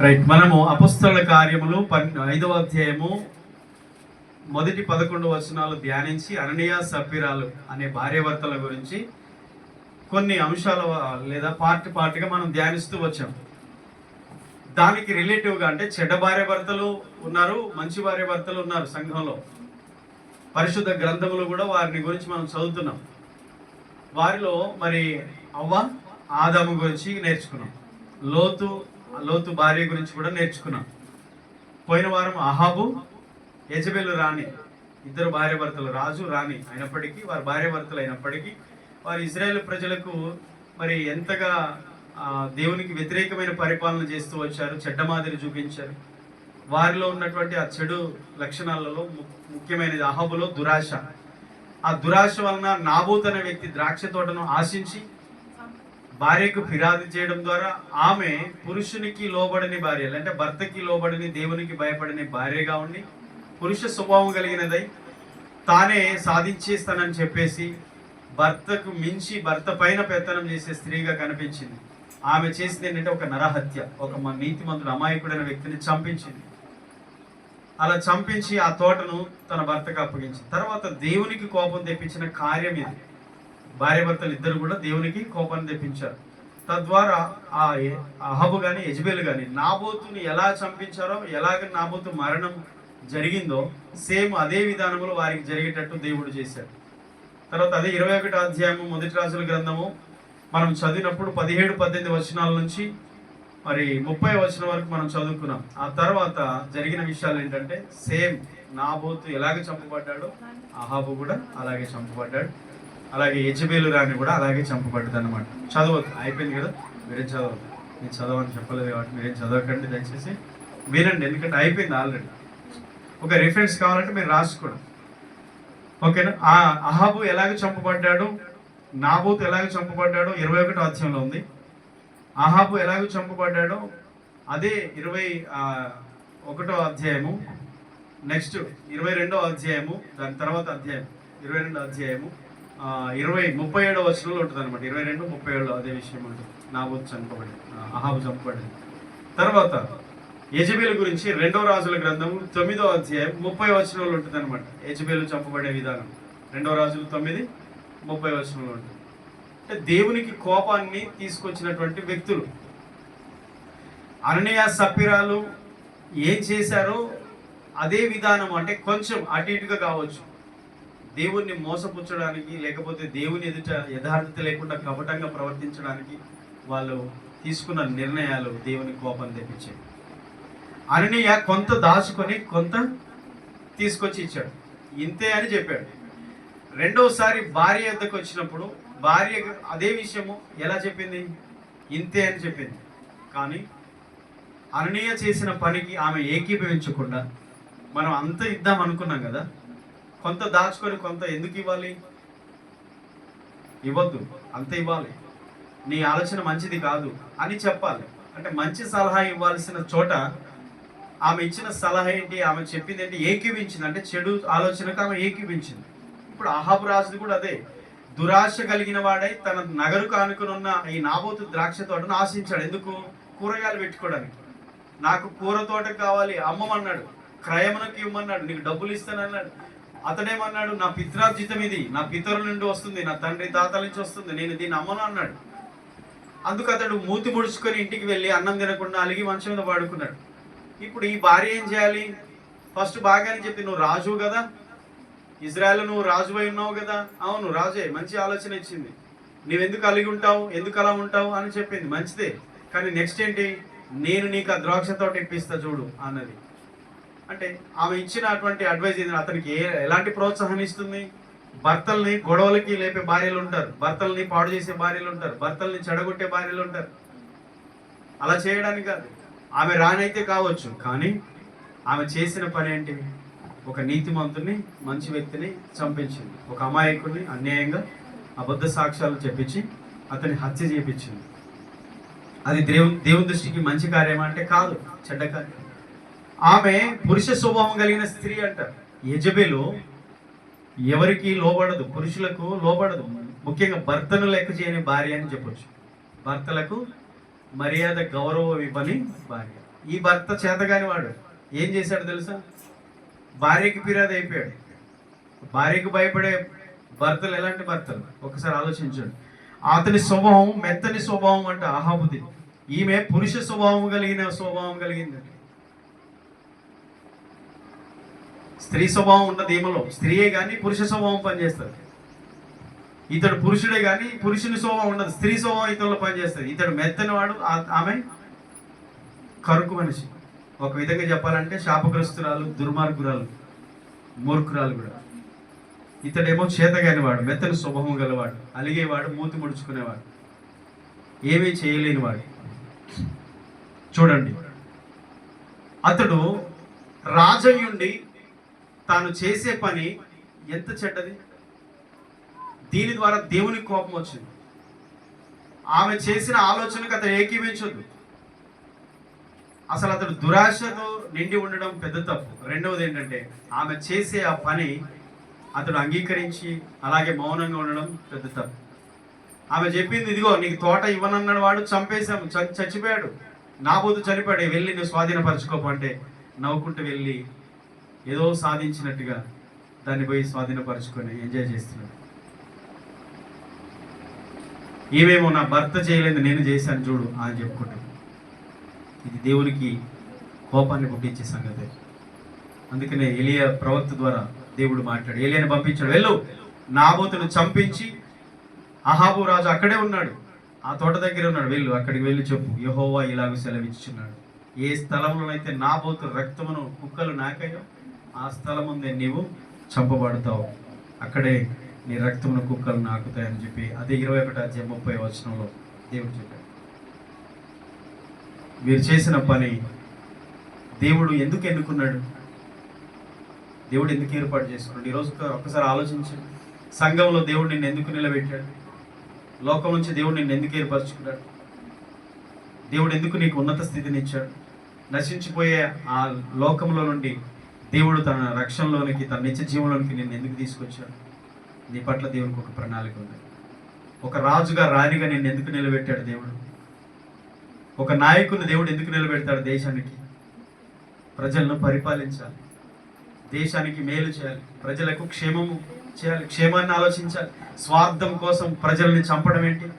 Right. మనము అపొస్తలుల కార్యములు 5వ అధ్యాయము మొదటి 11 వచనాలు ధ్యానించి అననీయ సప్ఫీరాలు అనే భార్యాభర్తల గురించి కొన్ని అంశాల లేదా పార్ట్గా మనం ధ్యానిస్తూ వచ్చాం. దానికి రిలేటివ్గా అంటే చెడ్డ భార్యాభర్తలు ఉన్నారు, మంచి భార్యాభర్తలు ఉన్నారు సంఘంలో. పరిశుద్ధ గ్రంథములు కూడా వారిని గురించి మనం చదువుతున్నాం. వారిలో మరి అవ్వ ఆదాము గురించి నేర్చుకున్నాం. లోతు భార్య గురించి కూడా నేర్చుకున్నాం. పోయిన వారం అహాబు యెజబెలు రాణి, ఇద్దరు భార్యాభర్తలు, రాజు రాణి అయినప్పటికీ, వారి భార్యాభర్తలు అయినప్పటికీ వారు ఇజ్రాయేల్ ప్రజలకు మరి ఎంతగా దేవునికి వ్యతిరేకమైన పరిపాలన చేస్తూ వచ్చారు, చెడ్డ మాదిరి చూపించారు. వారిలో ఉన్నటువంటి ఆ చెడు లక్షణాలలో ముఖ్యమైనది అహాబులో దురాశ. ఆ దురాశ వలన నాబోతు అనే వ్యక్తి ద్రాక్ష తోటను ఆశించి భార్యకు ఫిర్యాదు చేయడం ద్వారా ఆమె పురుషునికి లోబడని భార్య, అంటే భర్తకి లోబడని, దేవునికి భయపడని భార్యగా ఉండి పురుష స్వభావం కలిగినదై తానే సాధించేస్తానని చెప్పేసి భర్తకు మించి భర్త పైన పెత్తనం చేసే స్త్రీగా కనిపించింది. ఆమె చేసింది ఏంటంటే ఒక నరహత్య, ఒక నీతిమంతుడు అమాయకుడైన వ్యక్తిని చంపించింది. అలా చంపించి ఆ తోటను తన భర్తకు అప్పగించింది. తర్వాత దేవునికి కోపం తెప్పించిన కార్యం ఇది. భార్యాభర్తలు ఇద్దరు కూడా దేవునికి కోపాన్ని తెప్పించారు. తద్వారా ఆ అహాబు కానీ యెజబెలు కానీ నాబోతుని ఎలా చంపించారో, ఎలాగ నాబోతు మరణం జరిగిందో సేమ్ అదే విధానంలో వారికి జరిగేటట్టు దేవుడు చేశాడు. తర్వాత అదే 21వ అధ్యాయము మొదటి రాజుల గ్రంథము మనం చదివినప్పుడు 17-18 వచనాల నుంచి మరి 30 వచనం వరకు మనం చదువుకున్నాం. ఆ తర్వాత జరిగిన విషయాలు ఏంటంటే సేమ్ నాబోతు ఎలాగ చంపబడ్డాడో అహాబు కూడా అలాగే చంపబడ్డాడు. అలాగే యెజబెలు రాణి కూడా అలాగే చంపబడ్డది అనమాట. చదవద్దు, అయిపోయింది కదా, మీరేం చదవద్దు. నేను చదవని చెప్పలేదు కాబట్టి మీరేం చదవకండి, దయచేసి వినండి, ఎందుకంటే అయిపోయింది ఆల్రెడీ. ఒక రిఫరెన్స్ కావాలంటే మీరు రాసుకోండి, ఓకేనా. ఆ అహాబు ఎలాగ చంపబడ్డాడు, నాబోతు ఎలాగ చంపబడ్డాడో 21వ అధ్యాయంలో ఉంది. అహాబు ఎలాగ చంపబడ్డాడో అదే 21వ అధ్యాయము, నెక్స్ట్ 22వ అధ్యాయము, దాని తర్వాత అధ్యాయం 22వ అధ్యాయము 37వ వచనంలో ఉంటుంది అనమాట. 22-37 అదే విషయం ఉంటుంది. నాబోతు చంపబడి, అహాబు చంపబడింది. తర్వాత యెజబెలు గురించి 2వ రాజుల గ్రంథము 9వ అధ్యాయం 30 వచనంలో ఉంటుంది అనమాట. యెజబెలు చంపబడే విధానం 2వ రాజులు 9-30 వచనంలో ఉంటుంది. అంటే దేవునికి కోపాన్ని తీసుకొచ్చినటువంటి వ్యక్తులు. అననీయ సప్ఫీరాలు ఏం చేశారో అదే విధానం, అంటే కొంచెం అటు ఇటుగా కావచ్చు, దేవుణ్ణి మోసపుచ్చడానికి, లేకపోతే దేవుని ఎదుట యథార్థత లేకుండా కపటంగా ప్రవర్తించడానికి వాళ్ళు తీసుకున్న నిర్ణయాలు దేవుని కోపం తెప్పించాయి. అననీయ కొంత దాచుకొని కొంత తీసుకొచ్చి ఇచ్చాడు, ఇంతే అని చెప్పాడు. రెండోసారి భార్య వద్దకు వచ్చినప్పుడు భార్య అదే విషయము ఎలా చెప్పింది, ఇంతే అని చెప్పింది. కానీ అననీయ చేసిన పనికి ఆమె ఏకీభవించకుండా, మనం అంత ఇద్దాం అనుకున్నాం కదా, కొంత దాచుకొని కొంత ఎందుకు ఇవ్వాలి, ఇవ్వద్దు, అంత ఇవ్వాలి, నీ ఆలోచన మంచిది కాదు అని చెప్పాలి. అంటే మంచి సలహా ఇవ్వాల్సిన చోట ఆమె ఇచ్చిన సలహా ఏంటి, ఆమె చెప్పింది ఏంటి, ఏకీవించింది. అంటే చెడు ఆలోచనకు ఆమె ఏకీవించింది. ఇప్పుడు అహాబు రాజుది కూడా అదే, దురాశ కలిగిన వాడై తన నగరుకు ఆనుకుని ఉన్న ఈ నాబోతు ద్రాక్ష తోటను ఆశించాడు. ఎందుకు, కూరగాయలు పెట్టుకోవడానికి. నాకు కూర తోట కావాలి, అమ్మమన్నాడు, క్రయమునకు ఇవ్వమన్నాడు, నీకు డబ్బులు ఇస్తానన్నాడు. అతడేమన్నాడు, నా పిత్రార్జితం ఇది, నా పితరుల నుండి వస్తుంది, నా తండ్రి తాతల నుంచి వస్తుంది, నేను దీన్ని అమ్మను అన్నాడు. అందుకు అతడు మూతి ముడుచుకొని ఇంటికి వెళ్ళి అన్నం తినకుండా అలిగి మంచం మీద పడుకున్నాడు. ఇప్పుడు ఈ భార్య ఏం చేయాలి, ఫస్ట్ బాగానే చెప్పి, నువ్వు రాజు కదా, ఇజ్రాయెల్ నువ్వు రాజు అయి ఉన్నావు కదా, అవును రాజే, మంచి ఆలోచన ఇచ్చింది, నువ్వెందుకు అలిగి ఉంటావు, ఎందుకు అలా ఉంటావు అని చెప్పింది, మంచిదే. కానీ నెక్స్ట్ ఏంటి, నేను నీకు ఆ ద్రాక్ష తోట ఇప్పిస్తా చూడు అన్నది. అంటే ఆమె ఇచ్చినటువంటి అడ్వైజ్ ఇది అతనికి ఎలాంటి ప్రోత్సాహం ఇస్తుంది. భర్తల్ని గొడవలకి లేపే భార్యలు ఉంటారు, భర్తల్ని పాడు చేసే భార్యలు ఉంటారు, భర్తల్ని చెడగొట్టే భార్యలు ఉంటారు. అలా చేయడానికి కాదు, ఆమె రానైతే కావచ్చు, కానీ ఆమె చేసిన పని ఏంటి, ఒక నీతిమంతుని, మంచి వ్యక్తిని చంపించింది. ఒక అమాయకుడిని అన్యాయంగా అబద్ధ సాక్ష్యాలు చెప్పించి అతన్ని హత్య చేయించింది. అది దేవుని దృష్టికి మంచి కార్యం అంటే కాదు, చెడ్డ కార్యం. ఆమె పురుష స్వభావం కలిగిన స్త్రీ అంట. యెజబెలు ఎవరికి లోబడదు, పురుషులకు లోబడదు, ముఖ్యంగా భర్తను లెక్క చేయని భార్య అని చెప్పొచ్చు. భర్తలకు మర్యాద గౌరవం ఇవ్వని భార్య. ఈ భర్త చేతగాని వాడు ఏం చేశాడు తెలుసా? భార్యకి ఫిర్యాదు అయిపోయాడు. భార్యకు భయపడే భర్తలు ఎలాంటి భర్తలు ఒకసారి ఆలోచించండి. అతని స్వభావం మెత్తని స్వభావం అంటే అహాబుది. ఈమె పురుష స్వభావం కలిగింది. స్త్రీ స్వభావం ఉన్నది ఈమెలో. స్త్రీయే కానీ పురుష స్వభావం పనిచేస్తుంది. ఇతడు పురుషుడే కానీ పురుషుని స్వభావం ఉండదు. స్త్రీ స్వభావం ఇతరులో పనిచేస్తుంది. ఇతడు మెత్తని వాడు, ఆమె కరుకు మనిషి. ఒక విధంగా చెప్పాలంటే శాపగ్రస్తురాలు, దుర్మార్గురాలు, మూర్ఖురాలు కూడా. ఇతడేమో చేతగాని వాడు, మెత్తని స్వభావం గలవాడు, అలిగేవాడు, మూతి ముడుచుకునేవాడు, ఏమీ చేయలేనివాడు. చూడండి, అతడు రాజయ్యుండి తాను చేసే పని ఎంత చెడ్డది. దీని ద్వారా దేవునికి కోపం వచ్చింది. ఆమె చేసిన ఆలోచనకు అతడు ఏకీవించొద్దు. అసలు అతడు దురాశతో నిండి ఉండడం పెద్ద తప్పు. రెండవది ఏంటంటే ఆమె చేసే ఆ పని అతడు అంగీకరించి అలాగే మౌనంగా ఉండడం పెద్ద తప్పు. ఆమె చెప్పింది, ఇదిగో నీకు తోట ఇవ్వనన్నాడు వాడు, చంపేశాము, చచ్చిపోయాడు, నాబోతు చనిపోయాడు, వెళ్ళి నువ్వు స్వాధీనపరచుకోపంటే నవ్వుకుంటూ వెళ్ళి ఏదో సాధించినట్టుగా దాన్ని పోయి స్వాధీనపరచుకొని ఎంజాయ్ చేస్తున్నాడు. ఏమేమో నా భర్త చేయలేదు నేను చేశాను చూడు అని చెప్పుకుంటాడు. ఇది దేవునికి కోపాన్ని పుట్టించే సంగతి. అందుకనే ఎలియా ప్రవక్త ద్వారా దేవుడు మాట్లాడు, ఎలియాని పంపించాడు, వెళ్ళు నాబోతును చంపించి, అహాబు రాజు అక్కడే ఉన్నాడు, ఆ తోట దగ్గర ఉన్నాడు, వెళ్ళు అక్కడికి వెళ్ళి చెప్పు, యెహోవా ఇలాగ సెలవిచ్చుచున్నాడు, ఏ స్థలంలోనైతే నాబోతు రక్తమును కుక్కలు నాకాయో ఆ స్థలం ముందే నీవు చంపబడతావు, అక్కడే నీ రక్తమును కుక్కలు నాకుతాయని చెప్పి అదే 21:30 దేవుడు చెప్పాడు. మీరు చేసిన పని దేవుడు ఎందుకు ఎన్నుకున్నాడు? దేవుడు ఎందుకు ఏర్పాటు చేసుకున్నాడు? ఈరోజు ఒక్కసారి ఆలోచించండి. సంఘంలో దేవుడు నిన్ను ఎందుకు నిలబెట్టాడు? లోకం నుంచి దేవుడు నిన్ను ఎందుకు ఏర్పరచుకున్నాడు? దేవుడు ఎందుకు నీకు ఉన్నత స్థితిని ఇచ్చాడు? నశించిపోయే ఆ లోకంలో నుండి దేవుడు తన రక్షణలోనికి, తన నిత్య జీవంలోనికి నిన్ను ఎందుకు తీసుకొచ్చాడు? నీ పట్ల దేవునికి ఒక ప్రణాళిక ఉంది. ఒక రాజుగా, రాణిగా నిన్ను ఎందుకు నిలబెట్టాడు దేవుడు? ఒక నాయకుని దేవుడు ఎందుకు నిలబెడతాడు? దేశానికి, ప్రజలను పరిపాలించాలి, దేశానికి మేలు చేయాలి, ప్రజలకు క్షేమము చేయాలి, క్షేమాన్ని ఆలోచించాలి. స్వార్థం కోసం ప్రజల్ని చంపడం ఏంటి?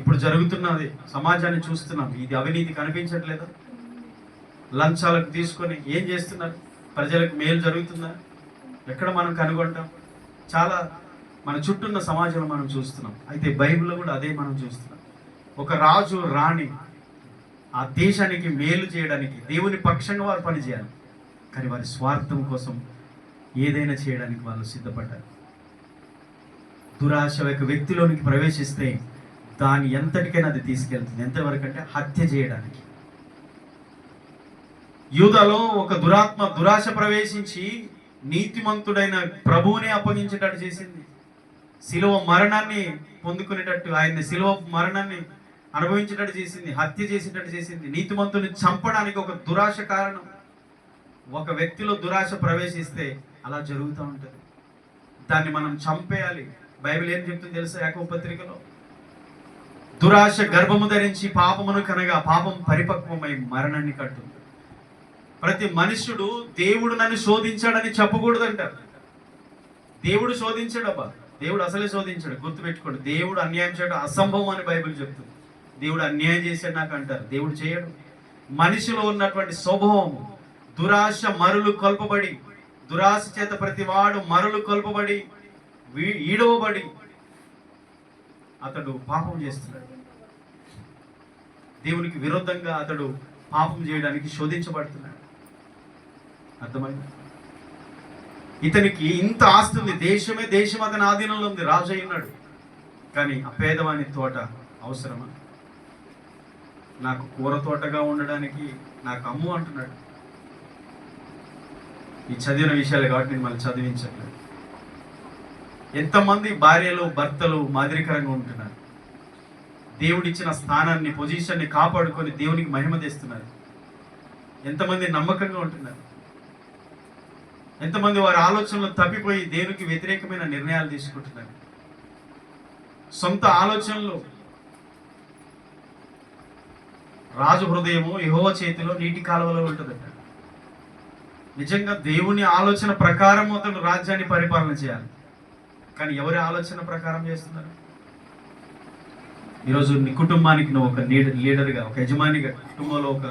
ఇప్పుడు జరుగుతున్నది, సమాజాన్ని చూస్తున్నాం. ఇది అవినీతి కనిపించట్లేదా? లంచాలకు తీసుకొని ఏం చేస్తున్నారు? ప్రజలకు మేలు జరుగుతుందా? ఎక్కడ మనం కనుగొంటాం? చాలా మన చుట్టూన్న సమాజంలో మనం చూస్తున్నాం. అయితే బైబిల్లో కూడా అదే మనం చూస్తున్నాం. ఒక రాజు, రాణి ఆ దేశానికి మేలు చేయడానికి దేవుని పక్షంగా వారు పనిచేయాలి, కానీ వారి స్వార్థం కోసం ఏదైనా చేయడానికి వాళ్ళు సిద్ధపడ్డారు. దురాశ ఒక వ్యక్తిలోనికి ప్రవేశిస్తే దాని ఎంతటికైనా అది తీసుకెళ్తుంది. ఎంతవరకు అంటే హత్య చేయడానికి. యూదాలో ఒక దురాశ ప్రవేశించి నీతిమంతుడైన ప్రభువునే అప్పగించేటట్టు చేసింది. శిలువ మరణాన్ని పొందుకునేటట్టు, ఆయన్ని శిలువ మరణాన్ని అనుభవించేటట్టు చేసింది, హత్య చేసేటట్టు చేసింది. నీతిమంతుని చంపడానికి ఒక దురాశ కారణం. ఒక వ్యక్తిలో దురాశ ప్రవేశిస్తే అలా జరుగుతూ ఉంటుంది. దాన్ని మనం చంపేయాలి. బైబిల్ ఏం చెప్తుంది తెలుసా? యాకోబు పత్రికలో, దురాశ గర్భము ధరించి పాపమును కనగా పాపం పరిపక్వమై మరణాన్ని కట్టుంది. ప్రతి మనుష్యుడు దేవుడు నన్ను శోధించాడని చెప్పకూడదంట. దేవుడు శోధించాడబ్బా, దేవుడు అసలే శోధించాడు. గుర్తుపెట్టుకోండి, దేవుడు అన్యాయం చేయడం అసంభవం అని బైబిల్ చెప్తుంది. దేవుడు అన్యాయం చేశాడు నాకు అంటారు, దేవుడు చేయడు. మనిషిలో ఉన్నటువంటి స్వభావము దురాశ మరులు కొల్పబడి, దురాశ చేత ప్రతి వాడు మరులు కొల్పబడి ఈడవబడి అతడు పాపం చేస్తున్నాడు. దేవునికి విరుద్ధంగా అతడు పాపం చేయడానికి శోధించబడుతున్నాడు. అర్థమైంది? ఇతనికి ఇంత ఆస్తి ఉంది, దేశం అతని ఆధీనంలో ఉంది, రాజు అయినాడు. కానీ ఆ పేదవాని తోట అవసరమా? నాకు కూర తోటగా ఉండడానికి నాకు అమ్ము అంటున్నాడు. ఈ చదివిన విషయాలు కాబట్టి నేను మళ్ళీ చదివించట్లేదు. ఎంతమంది భార్యలు, భర్తలు మాదిరికరంగా ఉంటున్నారు. దేవుడిచ్చిన స్థానాన్ని, పొజిషన్ని కాపాడుకొని దేవునికి మహిమ తెస్తున్నారు. ఎంతమంది నమ్మకంగా ఉంటున్నారు. ఎంతమంది వారి ఆలోచనలు తప్పిపోయి దేవునికి వ్యతిరేకమైన నిర్ణయాలు తీసుకుంటున్నారు. సొంత ఆలోచనలు రాజు హృదయము యెహోవా చేతిలో నీటి కాలువలో ఉంటుందట. నిజంగా దేవుని ఆలోచన ప్రకారం అతను రాజ్యాన్ని పరిపాలన చేయాలి. కానీ ఎవరి ఆలోచన ప్రకారం చేస్తున్నారు? ఈరోజు నీ కుటుంబానికి నువ్వు ఒక లీడర్గా, ఒక యజమానిగా, కుటుంబంలో ఒక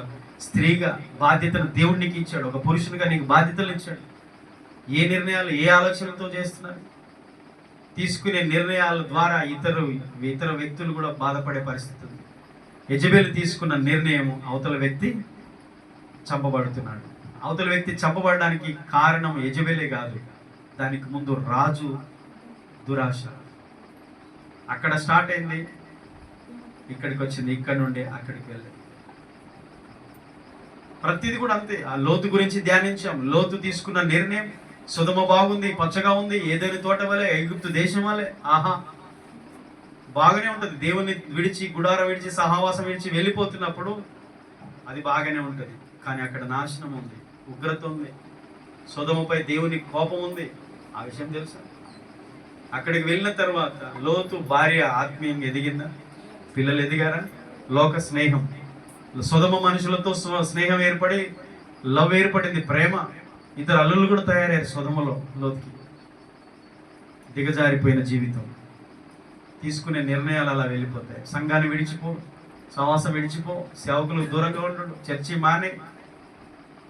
స్త్రీగా బాధ్యతను దేవుడు నీకు ఇచ్చాడు. ఒక పురుషునిగా నీకు బాధ్యతలు ఇచ్చాడు. ఏ నిర్ణయాలు, ఏ ఆలోచనలతో చేస్తున్నారు? తీసుకునే నిర్ణయాల ద్వారా ఇతర వ్యక్తులు కూడా బాధపడే పరిస్థితి ఉంది. యెజబెలు తీసుకున్న నిర్ణయం అవతల వ్యక్తి చంపబడుతున్నాడు. అవతల వ్యక్తి చంపబడడానికి కారణం యెజబెలే కాదు, దానికి ముందు రాజు దురాశ. అక్కడ స్టార్ట్ అయింది, ఇక్కడికి వచ్చింది, ఇక్కడ నుండి అక్కడికి వెళ్ళింది. ప్రతిది కూడా అంతే. ఆ లోతు గురించి ధ్యానించాం. లోతు తీసుకున్న నిర్ణయం, సొదొమ బాగుంది, పచ్చగా ఉంది, ఏదైనా తోట వలె, ఐగుప్తు దేశం వలె, ఆహా బాగానే ఉంటుంది. దేవుని విడిచి, గుడారం విడిచి, సహవాసం విడిచి వెళ్ళిపోతున్నప్పుడు అది బాగానే ఉంటుంది. కానీ అక్కడ నాశనం ఉంది, ఉగ్రత ఉంది, సొదొమపై దేవుని కోపం ఉంది. ఆ విషయం తెలుసా? అక్కడికి వెళ్ళిన తర్వాత లోతు భార్య ఆత్మీయంగా ఎదిగిందా? పిల్లలు ఎదిగారా? లోక స్నేహం, సొదొమ మనుషులతో స్నేహం ఏర్పడి, లవ్ ఏర్పడింది, ప్రేమ. ఇద్దరు అల్లుళ్ళు కూడా తయారయ్యారు సొదొమలో. లోతుకి దిగజారిపోయిన జీవితం, తీసుకునే నిర్ణయాలు అలా వెళ్ళిపోతాయి. సంఘాన్ని విడిచిపో, సహవాసం విడిచిపో, సేవకులకు దూరంగా ఉండడు, చర్చి మానే,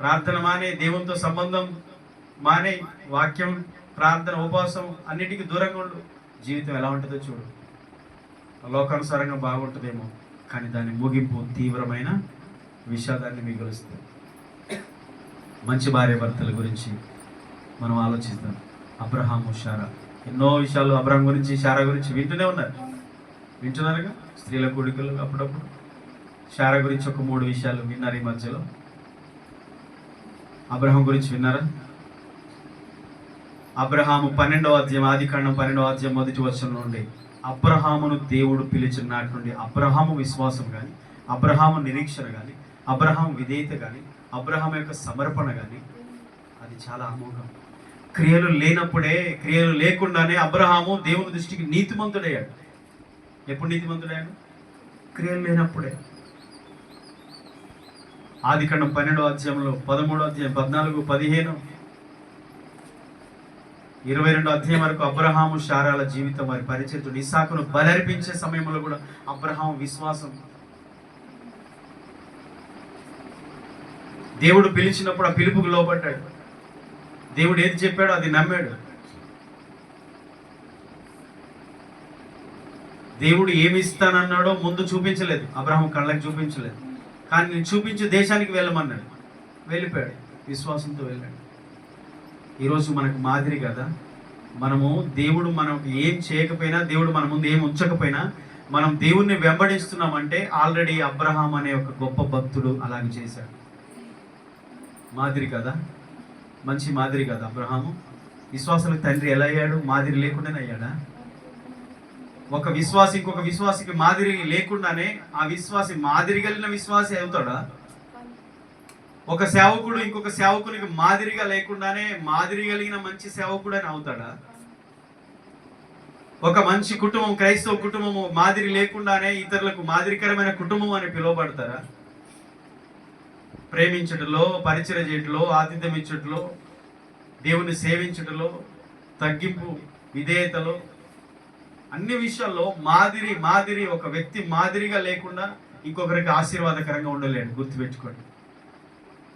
ప్రార్థన మానే, దేవునితో సంబంధం మానే, వాక్యం, ప్రార్థన, ఉపవాసం అన్నిటికీ దూరంగా ఉండు. జీవితం ఎలా ఉంటుందో చూడు. లోకానుసారంగా బాగుంటుందేమో, కానీ దాని ముగింపు తీవ్రమైన విషాదాన్ని మిగులుస్తుంది. మంచి భార్య భర్తల గురించి మనం ఆలోచిద్దాం. అబ్రహాము, శారా, ఎన్నో విషయాలు అబ్రహాం గురించి, శారా గురించి వింటున్నారుగా స్త్రీల కూడికలు. అప్పుడప్పుడు శారా గురించి ఒక 3 విషయాలు విన్నారు ఈ మధ్యలో. అబ్రహాం గురించి విన్నారా? అబ్రహాము 12వ అధ్యాయం, ఆదికాండం 12వ అధ్యాయం 1వ వచనం నుండి, అబ్రహామును దేవుడు పిలిచిన నాటి నుండి అబ్రహాము విశ్వాసం కానీ, అబ్రహాము నిరీక్షణ కానీ, అబ్రహాము విధేయత కానీ, అబ్రహాం యొక్క సమర్పణ కానీ అది చాలా అమోఘం. క్రియలు లేకుండానే అబ్రహాము దేవుని దృష్టికి నీతిమంతుడయ్యాడు. ఎప్పుడు నీతిమంతుడయ్యాడు? క్రియలు లేనప్పుడే. ఆదికాండం 12వ అధ్యాయంలో 13వ అధ్యాయం 14, 15, 22 అధ్యాయం వరకు అబ్రహాము, శారాల జీవితం, వారి పరిచర్యలు, ఇస్సాకును బలర్పించే సమయంలో కూడా అబ్రహాము విశ్వాసం. దేవుడు పిలిచినప్పుడు ఆ పిలుపుకు లోబడ్డాడు. దేవుడు ఏది చెప్పాడో అది నమ్మాడు. దేవుడు ఏమి ఇస్తానన్నాడో ముందు చూపించలేదు, అబ్రహాం కళ్ళకి చూపించలేదు. కానీ నేను చూపించే దేశానికి వెళ్ళమన్నాడు, వెళ్ళిపోయాడు, విశ్వాసంతో వెళ్ళాడు. ఈరోజు మనకు మాదిరి కదా. మనము దేవుడు మనకు ఏం చేయకపోయినా, దేవుడు మన ముందు ఏం ఉంచకపోయినా, మనం దేవుణ్ణి వెంబడిస్తున్నామంటే ఆల్రెడీ అబ్రహాం అనే ఒక గొప్ప భక్తుడు అలాగే చేశాడు. మాదిరి కదా, మంచి మాదిరి కదా అబ్రహాము. విశ్వాసాలకు తండ్రి ఎలా అయ్యాడు? మాదిరి లేకుండానే అయ్యాడా? ఒక విశ్వాసి ఇంకొక విశ్వాసికి మాదిరి లేకుండానే ఆ విశ్వాసి మాదిరి కలిగిన విశ్వాసి అవుతాడా? ఒక సేవకుడు ఇంకొక సేవకునికి మాదిరిగా లేకుండానే మాదిరి కలిగిన మంచి సేవకుడు అని అవుతాడా? ఒక మంచి కుటుంబం, క్రైస్తవ కుటుంబము మాదిరి లేకుండానే ఇతరులకు మాదిరికరమైన కుటుంబం అని పిలువబడతారా? ప్రేమించుటలో, పరిచర్య చేయటంలో, ఆతిథ్యం ఇచ్చుటలో, దేవుని సేవించుటలో, తగ్గింపు, విధేయతలో, అన్ని విషయాల్లో మాదిరి ఒక వ్యక్తి మాదిరిగా లేకుండా ఇంకొకరికి ఆశీర్వాదకరంగా ఉండలేడు. గుర్తుపెట్టుకోండి.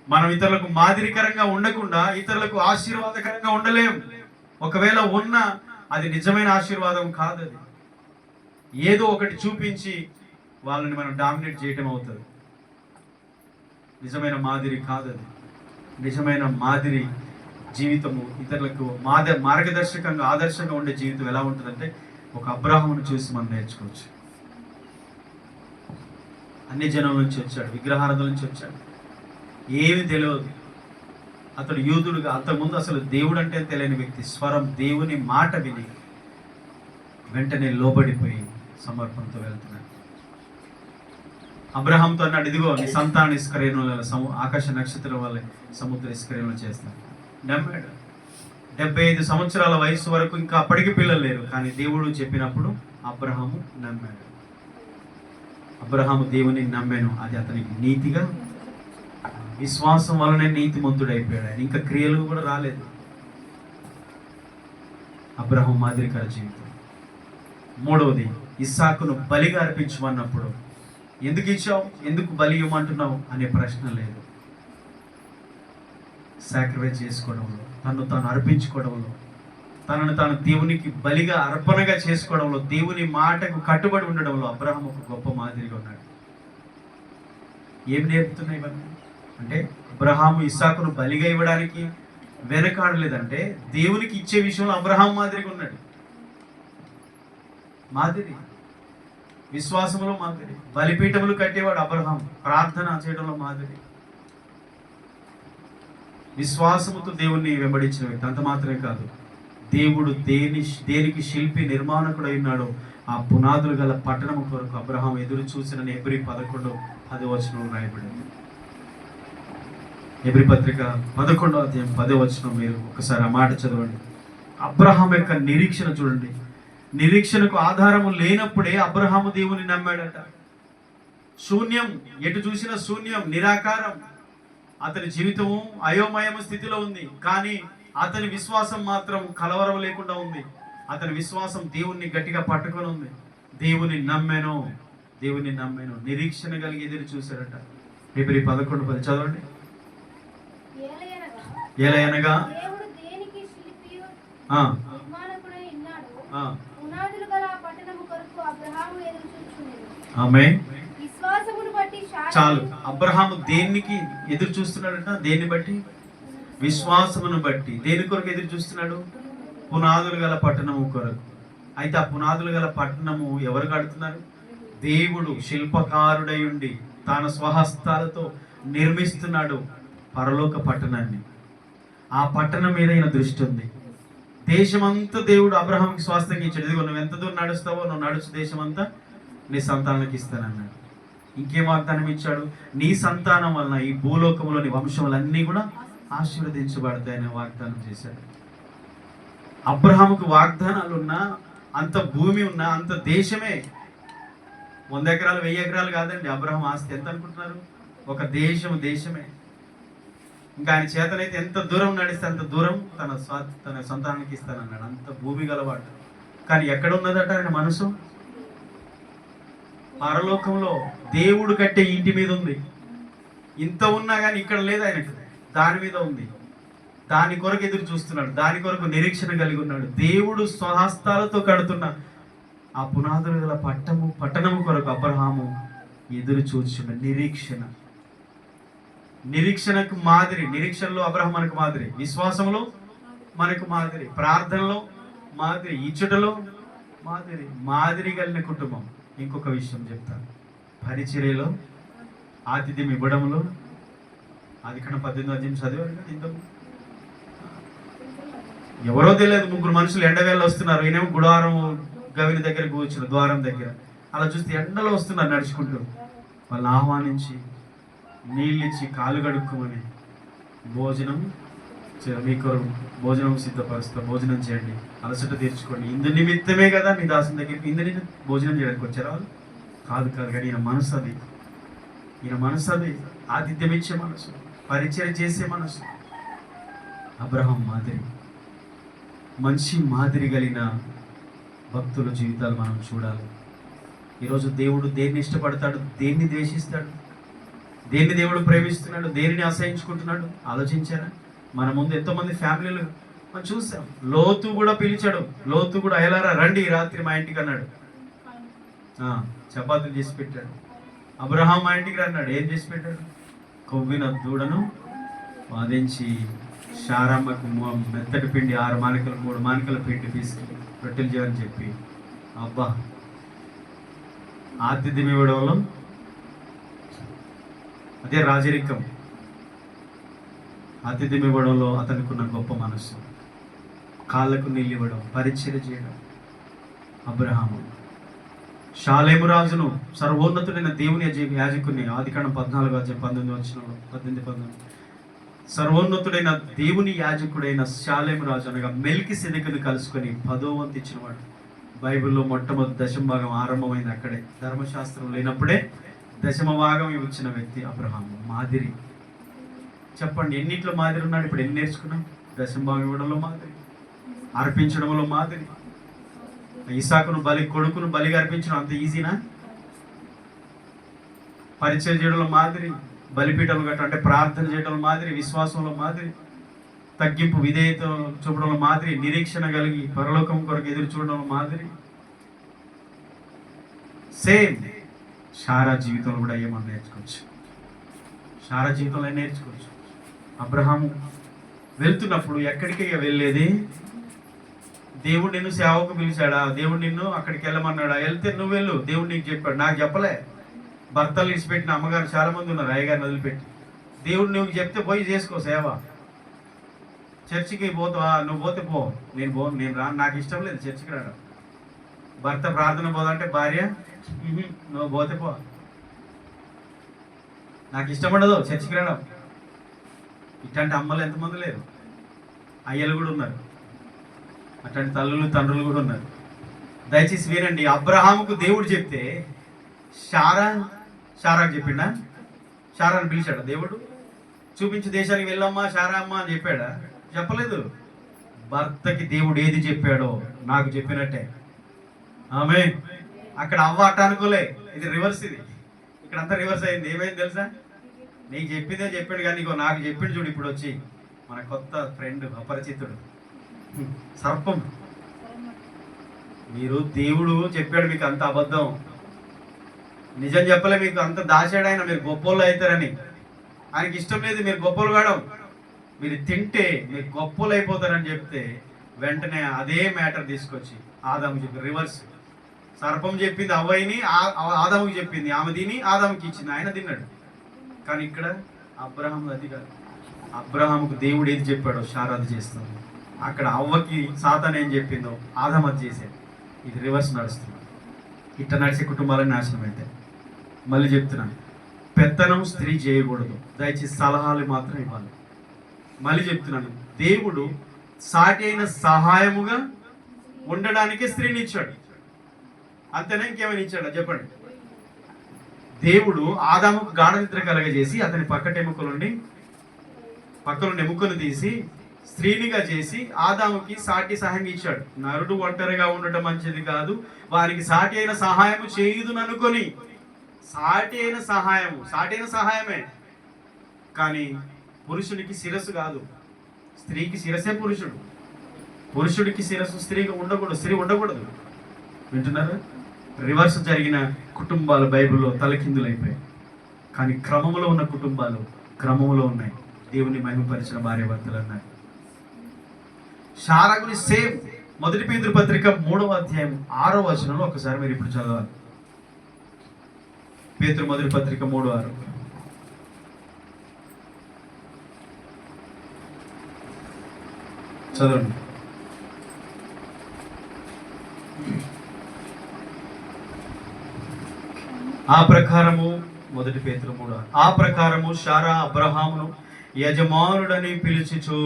మనం ఇతరులకు మాదిరికరంగా ఉండకుండా ఇతరులకు ఆశీర్వాదకరంగా ఉండలేం. ఒకవేళ ఉన్నా అది నిజమైన ఆశీర్వాదం కాదు. అది ఏదో ఒకటి చూపించి వాళ్ళని మనం డామినేట్ చేయటం అవుతుంది. నిజమైన మాదిరి కాదు అది. నిజమైన మాదిరి జీవితము ఇతరులకు మార్గదర్శకంగా, ఆదర్శంగా ఉండే జీవితం ఎలా ఉంటుందంటే, ఒక అబ్రహామును చూసి మనం నేర్చుకోవచ్చు. అన్ని జనం నుంచి వచ్చాడు, విగ్రహారాధన నుంచి వచ్చాడు, ఏమి తెలియదు. అతడు యూదుడుగా, అంతకుముందు అసలు దేవుడు అంటే తెలియని వ్యక్తి, స్వరం, దేవుని మాట విని వెంటనే లోబడిపోయి సమర్పణతో వెళ్తున్నాడు. అబ్రహాంతో అన్నాడు, ఇదిగో నీ సంతాన ఇస్కరేణుల ఆకాశ నక్షత్రం వల్ల సముద్ర ఇస్కరేణులు చేస్తాను. నమ్మాడు. 75 సంవత్సరాల వయసు వరకు ఇంకా అప్పటికి పిల్లలు లేరు, కానీ దేవుడు చెప్పినప్పుడు అబ్రహాము నమ్మాడు. అబ్రహాము దేవుని నమ్మాను, అది అతనికి నీతిగా, విశ్వాసం వలనే నీతిమంతుడైపోయాడు. ఆయన ఇంకా క్రియలు కూడా రాలేదు. అబ్రహాము మాదిరికర జీవితం. మూడవది, ఇస్సాకును బలిగా అర్పించమన్నప్పుడు ఎందుకు ఇచ్చావు, ఎందుకు బలి ఇవ్వమంటున్నావు అనే ప్రశ్న లేదు. సాక్రిఫైస్ చేసుకోవడంలో, తను తాను అర్పించుకోవడంలో, తనను తాను దేవునికి బలిగా అర్పణగా చేసుకోవడంలో, దేవుని మాటకు కట్టుబడి ఉండడంలో అబ్రహాము ఒక గొప్ప మాదిరిగా ఉన్నాడు. ఏం నేర్పుతున్నాయి ఇవన్నీ అంటే, అబ్రహాము ఇస్సాకును బలిగా ఇవ్వడానికి వెనకాడలేదంటే దేవునికి ఇచ్చే విషయంలో అబ్రహాము మాదిరిగా ఉన్నాడు. మాదిరి, విశ్వాసంలో మాదిరి, బలిపీఠములు కట్టేవాడు అబ్రహాం, ప్రార్థన చేయడంలో మాదిరి, విశ్వాసముతో దేవుణ్ణి వెంబడించిన వ్యక్తి. అంత మాత్రమే కాదు, దేవుడు దేనికి శిల్పి నిర్మాణకుడు అయినాడో ఆ పునాదులు గల పట్టణము కొరకు అబ్రహాం ఎదురు చూసిన హెబ్రీ 11:10 రాయబడింది. హెబ్రీ పత్రిక 11:10 మీరు ఒకసారి ఆ మాట చదవండి. అబ్రహాం యొక్క నిరీక్షణ చూడండి. నిరీక్షణకు ఆధారము లేనప్పుడే అబ్రహాము దేవుని నమ్మాడట. శూన్యం, ఎటు చూసినా శూన్యం, నిరాకారం. అతని జీవితము అయోమయము స్థితిలో ఉంది, కానీ అతని విశ్వాసం మాత్రం కలవరం లేకుండా ఉంది. అతని విశ్వాసం దేవుణ్ణి గట్టిగా పట్టుకొని ఉంది. దేవుని నమ్మాను, నిరీక్షణ కలిగి ఎదురు చూశారట. హెబ్రీ 11:10 చదవండి. ఏలయనగా ఆమేన్. చాలు. అబ్రహాము దేనికి ఎదురు చూస్తున్నాడట? దేన్ని బట్టి? విశ్వాసమును బట్టి. దేని కొరకు ఎదురు చూస్తున్నాడు? పునాదులు గల పట్టణము కొరకు. అయితే ఆ పునాదులు గల పట్టణము ఎవరు కడుతున్నారు? దేవుడు శిల్పకారుడై ఉండి తన స్వహస్తాలతో నిర్మిస్తున్నాడు పరలోక పట్టణాన్ని. ఆ పట్టణం మీద ఈయన దృష్టి ఉంది. దేశమంతా దేవుడు అబ్రహాంకి స్వాస్థ్యంగా ఇచ్చాడు. ఇదిగో నువ్వు ఎంత దూరం నడుస్తావో, నువ్వు నడుచు దేశమంతా నీ సంతానానికి ఇస్తానన్నాడు. ఇంకేం వాగ్దానం ఇచ్చాడు? నీ సంతానం వలన ఈ భూలోకంలోని వంశములన్నీ కూడా ఆశీర్వదించబడతాయని వాగ్దానం చేశాడు. అబ్రహాముకు వాగ్దానాలు ఉన్నా, అంత భూమి ఉన్నా, అంత దేశమే, 100 ఎకరాలు 1000 ఎకరాలు కాదండి అబ్రహాం ఆస్తి. ఎంత అనుకుంటున్నారు? ఒక దేశమే. ఇంకా ఆయన చేతనైతే ఎంత దూరం నడిస్తే అంత దూరం తన సంతానానికి ఇస్తానన్నాడు. అంత భూమి గలవాడు. కానీ ఎక్కడ ఉన్నదట ఆయన మనసు? పరలోకంలో దేవుడు కట్టే ఇంటి మీద ఉంది. ఇంత ఉన్నా కానీ ఇక్కడ లేదు ఆయనకు, దాని మీద ఉంది. దాని కొరకు ఎదురు చూస్తున్నాడు, దాని కొరకు నిరీక్షణ కలిగి ఉన్నాడు. దేవుడు స్వహస్తాలతో కడుతున్న ఆ పునాదులు గల పట్టణము కొరకు అబ్రహాము ఎదురు చూస్తున్నాడు. నిరీక్షణకు మాదిరి. నిరీక్షణలో అబ్రహాం మనకు మాదిరి, విశ్వాసంలో మనకు మాదిరి, ప్రార్థనలో మాదిరి, ఇచ్చుటలో మాదిరి కలిగిన కుటుంబం. ఇంకొక విషయం చెప్తాను. పరిచర్యలో, ఆతిథ్యం ఇవ్వడంలో, ఆదికాండం 18 చదివారు కదా. ఇంత ఎవరో తెలియదు, 3 మనుషులు ఎండవేళ్ళు వస్తున్నారు. ఈయనేమో గుడారం గవిని దగ్గర కూర్చున్నారు, ద్వారం దగ్గర. అలా చూస్తే ఎండలో వస్తున్నారు నడుచుకుంటూ. వాళ్ళని ఆహ్వానించి నీళ్ళు ఇచ్చి కాలు కడుక్కోమని మీకు భోజనం సిద్ధపరుస్తా, భోజనం చేయండి, అలసట తీర్చుకోండి. ఇందు నిమిత్తమే కదా మీ దాసుని దగ్గరికి ఇందుని భోజనం చేయడానికి వచ్చారా వాళ్ళు? కాదు. కానీ ఈయన మనసు అది ఆతిథ్యం ఇచ్చే మనసు, పరిచయం చేసే మనసు. అబ్రహాం మాదిరి, మంచి మాదిరి కలిగిన భక్తుల జీవితాలు మనం చూడాలి. ఈరోజు దేవుడు దేన్ని ఇష్టపడతాడు, దేన్ని ద్వేషిస్తాడు, దేన్ని దేవుడు ప్రేమిస్తున్నాడు, దేనిని అసహించుకుంటున్నాడు ఆలోచించారా? మన ముందు ఎంతోమంది ఫ్యామిలీలు మనం చూసాం. లోతు కూడా పిలిచాడు. లోతు కూడా అయ్యలారా రండి రాత్రి మా ఇంటికి అన్నాడు. చపాతీలు చేసి పెట్టాడు. అబ్రహాం మా ఇంటికి అన్నాడు. ఏం చేసి పెట్టాడు? కొవ్విన దూడను వాదించి శారమ్మకు మెత్తటి పిండి 6 మానికలు 3 మానికల పిండి తీసుకుని రొట్టెలు చేయని చెప్పి, అబ్బా, ఆతిథ్యం ఇవ్వడంలో అదే రాజరికం. ఆతిథ్యం ఇవ్వడంలో అతనికి ఉన్న గొప్ప మనస్సు, కాళ్ళకు నీళ్ళు ఇవ్వడం, పరిచర్య చేయడం. అబ్రహాము షాలేము రాజును, సర్వోన్నతుడైన దేవుని యాజకుని, ఆదికాండం 14:18 సర్వోన్నతుడైన దేవుని యాజకుడైన షాలేము రాజు అనగా మెల్కిసెదెకును కలుసుకొని 10వ వంతు ఇచ్చినవాడు. బైబిల్లో మొట్టమొదటి దశమ భాగం ఆరంభమైంది అక్కడే. ధర్మశాస్త్రం లేనప్పుడే దశమ భాగం ఇచ్చిన వ్యక్తి అబ్రహాము. మాదిరి. చెప్పండి, ఎన్నిట్లో మాదిరి ఉన్నాడు? ఇప్పుడు ఎన్ని నేర్చుకున్నాం? దశమ భాగం ఇవ్వడంలో మాదిరి, అర్పించడంలో మాదిరి. ఇసాకును కొడుకును బలిగా అర్పించడం అంత ఈజీనా? పరిచయం చేయడంలో మాదిరి, బలిపీఠంలో గట్ట అంటే ప్రార్థన చేయడంలో మాదిరి, విశ్వాసంలో మాదిరి, తగ్గింపు విధేయత చూపడంలో మాదిరి, నిరీక్షణ కలిగి పరలోకం కొరకు ఎదురు చూడడంలో మాదిరి. సేమ్ శారా జీవితంలో కూడా ఏమన్నా నేర్చుకోవచ్చు. శారా జీవితంలో నేర్చుకోవచ్చు. అబ్రహాము వెళ్తున్నప్పుడు ఎక్కడికి వెళ్ళేది? దేవుడు నిన్ను సేవకు పిలిచాడా? దేవుడు నిన్ను అక్కడికి వెళ్ళమన్నాడా? వెళ్తే నువ్వు వెళ్ళు, దేవుడు నీకు చెప్పాడు. నాకు చెప్పలే. భర్తలు విడిచిపెట్టిన అమ్మగారు చాలా మంది ఉన్నారు, అయ్యగారిని వదిలిపెట్టి. దేవుడు నువ్వు చెప్తే పోయి చేసుకో సేవ. చర్చికి పోతావా? నువ్వు పోతే పో, నేను రాను, నాకు ఇష్టం లేదు చర్చికి రావడం. భర్త ప్రార్థన పోదంటే భార్య నువ్వు పోతే పో, నాకు ఇష్టం ఉండదు చర్చికి రావడం. ఇట్లాంటి అమ్మలు ఎంతమంది లేరు, అయ్యలు కూడా ఉన్నారు, అట్లాంటి తల్లులు తండ్రులు కూడా ఉన్నారు. దయచేసి వినండి. అబ్రహాముకు దేవుడు చెప్తే శారాకు చెప్పిండా? శారాను పిలిచాడా దేవుడు? చూపించు దేశానికి వెళ్ళమ్మా శారా అమ్మ అని చెప్పాడా? చెప్పలేదు. భర్తకి దేవుడు ఏది చెప్పాడో నాకు చెప్పినట్టే. ఆమె అక్కడ అవ్వ అట్ట అనుకోలే, ఇది రివర్స్. ఇక్కడంతా రివర్స్ అయింది. ఏమైంది తెలుసా? నీకు చెప్పిందే చెప్పాడు కానీ నీకు నాకు చెప్పిండు చూడు. ఇప్పుడు వచ్చి మన కొత్త ఫ్రెండ్ అపరిచితుడు సర్పం. మీరు దేవుడు చెప్పాడు మీకు అంత అబద్ధం, నిజం చెప్పలే, మీకు అంత దాచాడు ఆయన, మీరు గొప్పోళ్ళు అవుతారని. ఆయనకి ఇష్టం లేదు మీరు గొప్పలు కావడం. మీరు తింటే మీరు గొప్పలు అయిపోతారని చెప్తే వెంటనే అదే మ్యాటర్ తీసుకొచ్చి ఆదాము చెప్పి రివర్స్. సర్పం చెప్పింది అవ్వయిని, ఆదాముకి చెప్పింది, ఆమె తిని ఆదాముకి ఇచ్చింది, ఆయన తిన్నాడు. కానీ ఇక్కడ అబ్రహాము అది కాదు. అబ్రహాముకు దేవుడు ఏది చెప్పాడో శారాది చేస్తాడు. అక్కడ అవ్వకి సాతాను ఏం చెప్పిందో ఆదాము అది చేశాడు. ఇది రివర్స్ నడుస్తుంది. ఇట్ట నడిచే కుటుంబాలను నాశనం అయితే. మళ్ళీ చెప్తున్నాను, పెత్తనం స్త్రీ చేయకూడదు. దయచేసి సలహాలు మాత్రం ఇవ్వాలి. మళ్ళీ చెప్తున్నాను, దేవుడు సాటి అయిన సహాయముగా ఉండడానికే స్త్రీని ఇచ్చాడు. అంతేనా? ఇంకేమైనా ఇచ్చాడా చెప్పండి? దేవుడు ఆదాముకు గాఢ నిద్ర కలగజేసి అతని పక్కనుండి ఎముకను తీసి స్త్రీనిగా చేసి ఆదాముకి సాటి సహాయం ఇచ్చాడు. నరుడు ఒంటరిగా ఉండటం మంచిది కాదు, వారికి సాటి అయిన సహాయము చేయుదుననుకొని. సాటి అయిన సహాయమే కానీ పురుషునికి శిరస్సు కాదు, స్త్రీకి శిరసే పురుషుడు. పురుషుడికి శిరస్సు స్త్రీగా ఉండకూడదు, స్త్రీ ఉండకూడదు. వింటున్నారా? రివర్స్ జరిగిన కుటుంబాలు బైబిల్లో తలకిందులైపోయాయి. కానీ క్రమంలో ఉన్న కుటుంబాలు క్రమంలో ఉన్నాయి. దేవుని మహిమపరిచిన భార్యాభర్తలు అన్నారు. శారా గురించి సేమ్. మొదటి పేతురు పత్రిక 3వ అధ్యాయం 6వ వచనంలో ఒకసారి మీరు ఇప్పుడు చదవాలి. పేతురు మొదటి పత్రిక 3:6 చదవండి. ఆ ప్రకారము మొదటి పేతురు 3:6 ఆ ప్రకారము శారా అబ్రహామును యజమానుడని పిలుచుచు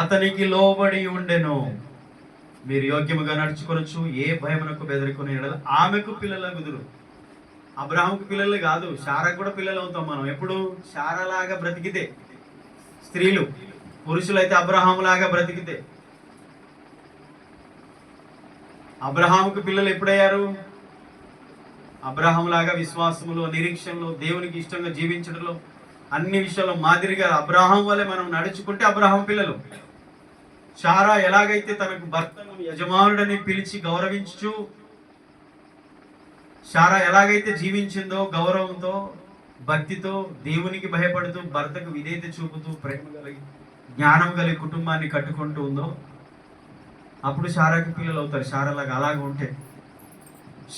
అతనికి లోబడి ఉండెను. మీరు యోగ్యముగా నడుచుకొనొచ్చు, ఏ భయమునకు బెదరుకుని ఆమెకు పిల్లలగుదురు. అబ్రహాముకు పిల్లలు కాదు, శారాకు కూడా పిల్లలు అవుతాం మనం. ఎప్పుడు? శారాలాగా బ్రతికితే స్త్రీలు, పురుషులైతే అబ్రహాములాగా బ్రతికితే. అబ్రహాముకు పిల్లలు ఎప్పుడయ్యారు? అబ్రహాములాగా విశ్వాసములో, నిరీక్షణలో, దేవునికి ఇష్టంగా జీవించడంలో, అన్ని విషయాల్లో మాదిరిగా అబ్రహాం వల్లే మనం నడుచుకుంటే అబ్రహాం పిల్లలు. శారా ఎలాగైతే తనకు భర్తను యజమానుడని పిలిచి గౌరవించు, శారా ఎలాగైతే జీవించిందో గౌరవంతో, భక్తితో, దేవునికి భయపడుతూ, భర్తకు విధేయత చూపుతూ, ప్రేమ కలిగి, జ్ఞానం కలిగి కుటుంబాన్ని కట్టుకుంటూ ఉందో అప్పుడు శారాకి పిల్లలు అవుతారు. శారాలాగా అలాగే ఉంటే.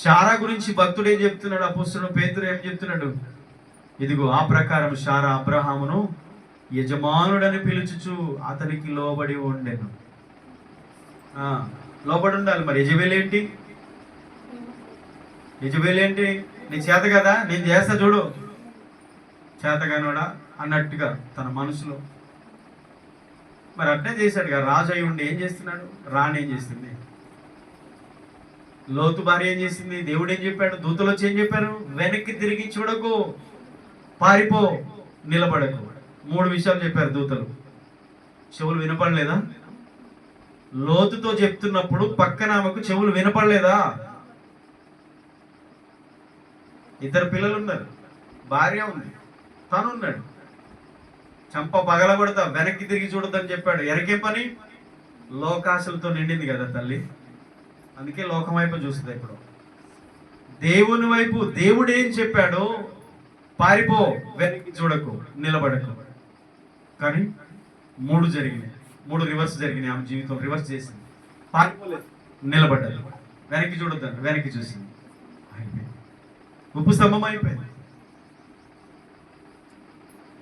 శారా గురించి భక్తుడు ఏం చెప్తున్నాడు? అపోస్తలుడు పేతురు ఏం చెప్తున్నాడు? ఇదిగో ఆ ప్రకారం శారా అబ్రహామును యజమానుడని పిలుచుచు అతనికి లోబడి ఉండెను. లోబడి ఉండాలి. మరి యజబేల్ ఏంటి? నీ చేత కదా, నేను చేస్తా చూడు, చేతగానోడా అన్నట్టుగా తన మనసులో. మరి అట్నే చేశాడు కదా. రాజు అయి ఉండి ఏం చేస్తున్నాడు? రాణి ఏం చేస్తుంది? లోతు భార్య ఏం చేసింది? దేవుడు ఏం చెప్పాడు? దూతలు వచ్చి ఏం చెప్పారు? వెనక్కి తిరిగి చూడకు, పారిపో, నిలబడకు. 3 విషయాలు చెప్పారు దూతలు. చెవులు వినపడలేదా? లోతుతో చెప్తున్నప్పుడు పక్కన ఆమెకు చెవులు వినపడలేదా? ఇద్దరు పిల్లలు ఉన్నారు, భార్య ఉంది, తను ఉన్నాడు. చంప పగలగొడతా, వెనక్కి తిరిగి చూడొద్దని చెప్పాడు. ఎనకేం పని? లోకాశలతో నిండింది కదా తల్లి, అందుకే లోకం వైపు చూస్తుంది. ఇప్పుడు దేవుని వైపు దేవుడు ఏం చెప్పాడో, పారిపో, వెనక్కి చూడకు, నిలబడకు. కానీ 3 జరిగినాయి, 3 రివర్స్ జరిగినాయి. ఆమె జీవితం రివర్స్ చేసింది. పారిపోలేదు, నిలబడ్డది. వెనక్కి చూడొద్దని వెనక్కి చూసింది, అయిపోయింది, ఉప్పు స్తంభం అయిపోయింది.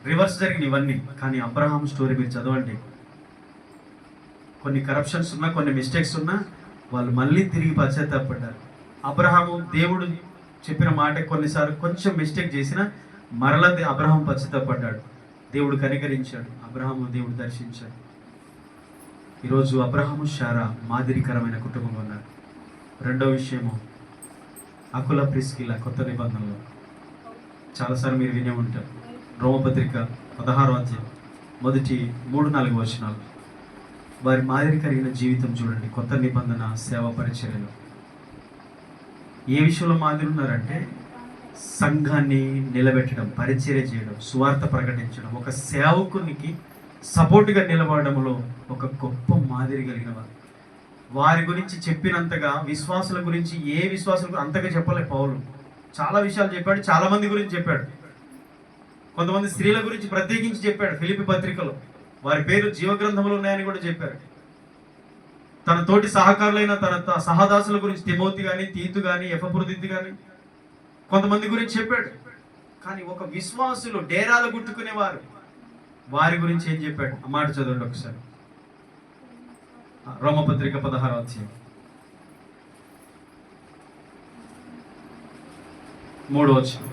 రివర్స్ జరిగిన ఇవన్నీ. కానీ అబ్రహాం స్టోరీ మీరు చదవండి, కొన్ని కరప్షన్స్ ఉన్నా, కొన్ని మిస్టేక్స్ ఉన్నా, వాళ్ళు మళ్ళీ తిరిగి పశ్చాత్తాపడ్డారు. అబ్రహాము దేవుడు చెప్పిన మాట కొన్నిసార్లు కొంచెం మిస్టేక్ చేసినా మరలా అబ్రహాం పశ్చాత్తాపడ్డాడు. దేవుడు కనికరించాడు, అబ్రహాము దేవుడు దర్శించాడు. ఈరోజు అబ్రహాము శారా మాదిరికరమైన కుటుంబం ఉన్నారు. రెండో విషయము అకుల ప్రిస్కిల కొత్త నిబంధనలు. చాలాసార్లు మీరు వినే ఉంటారు. రోమపత్రిక 16వ అధ్యాయం మొదటి 3-4 వచనాలు. వారి మాదిరి కలిగిన జీవితం చూడండి. కొత్త నిబంధన సేవ పరిచర్యలో ఏ విషయంలో మాదిరి ఉన్నారంటే, సంఘాన్ని నిలబెట్టడం, పరిచర్య చేయడం, సువార్త ప్రకటించడం, ఒక సేవకునికి సపోర్ట్గా నిలబడడంలో ఒక గొప్ప మాదిరి కలిగిన వారు. వారి గురించి చెప్పినంతగా విశ్వాసుల గురించి ఏ విశ్వాసులకు అంతగా చెప్పలే పౌలు. చాలా విషయాలు చెప్పాడు, చాలా మంది గురించి చెప్పాడు. కొంతమంది స్త్రీల గురించి ప్రత్యేకించి చెప్పాడు ఫిలిప్పీ పత్రికలో. వారి పేరు జీవగ్రంథంలో ఉన్నాయని కూడా చెప్పారు. తన తోటి సహకారులైన తన సహదాసుల గురించి తిమోతి కానీ, తీతు కానీ, ఎఫ్రొదితు కానీ కొంతమంది గురించి చెప్పాడు. కానీ ఒక విశ్వాసులు డేరాలు గుట్టుకునేవారు, వారి గురించి ఏం చెప్పాడు? ఆ మాట చదవండి ఒకసారి. రోమపత్రిక 16వ అధ్యాయం 3వ వచనం.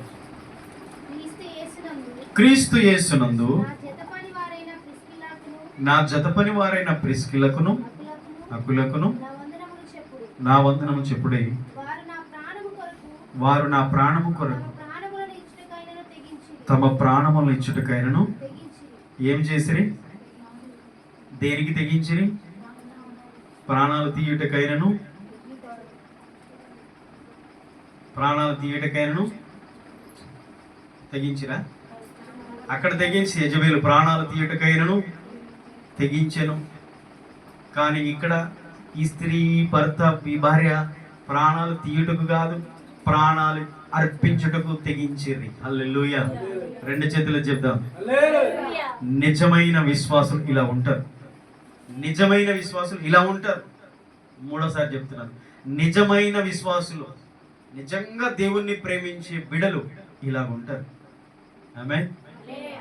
క్రీస్తు యేసునందు నా జతపని వారైన ప్రిస్కిలకును అకులకును నా వందనము చెప్పుడే. వారు నా ప్రాణము కొరకు తమ ప్రాణములను ఇచ్చుటకైనను ఏం చేసిరి? దేనికి తెగించిరి? ప్రాణాలు తీయుటకైనను, ప్రాణాలు తీయుటకైనను తెగించిరా? అక్కడ తెగించి యజబేలు ప్రాణాలు తీయుటకైనను తెగించెను. కానీ ఇక్కడ ఈ స్త్రీ, భర్త, ఈ భార్య ప్రాణాలు తీయుటకు కాదు, ప్రాణాలు అర్పించుటకు తెగించిర్రి. హల్లెలూయా. 2 చేతులు చెప్దాం. నిజమైన విశ్వాసులు ఇలా ఉంటారు. నిజమైన విశ్వాసులు ఇలా ఉంటారు. 3వసారి చెప్తున్నాను, నిజమైన విశ్వాసులు, నిజంగా దేవుణ్ణి ప్రేమించే బిడలు ఇలా ఉంటారు. ఆమేన్.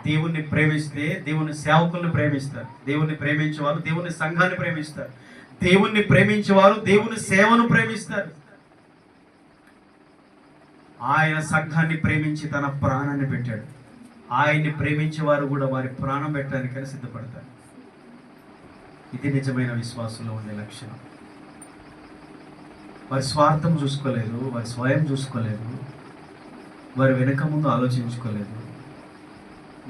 దేవుణ్ణి ప్రేమిస్తే దేవుని సేవకుల్ని ప్రేమిస్తారు. దేవుణ్ణి ప్రేమించే వారు దేవుని సంఘాన్ని ప్రేమిస్తారు. దేవుణ్ణి ప్రేమించే వారు దేవుని సేవను ప్రేమిస్తారు. ఆయన సంఘాన్ని ప్రేమించి తన ప్రాణాన్ని పెట్టాడు. ఆయన్ని ప్రేమించే వారు కూడా వారి ప్రాణం పెట్టడానికని సిద్ధపడతారు. ఇది నిజమైన విశ్వాసంలో ఉండే లక్షణం. వారి స్వార్థం చూసుకోలేదు, వారి స్వయం చూసుకోలేదు, వారి వెనక ముందు ఆలోచించుకోలేదు.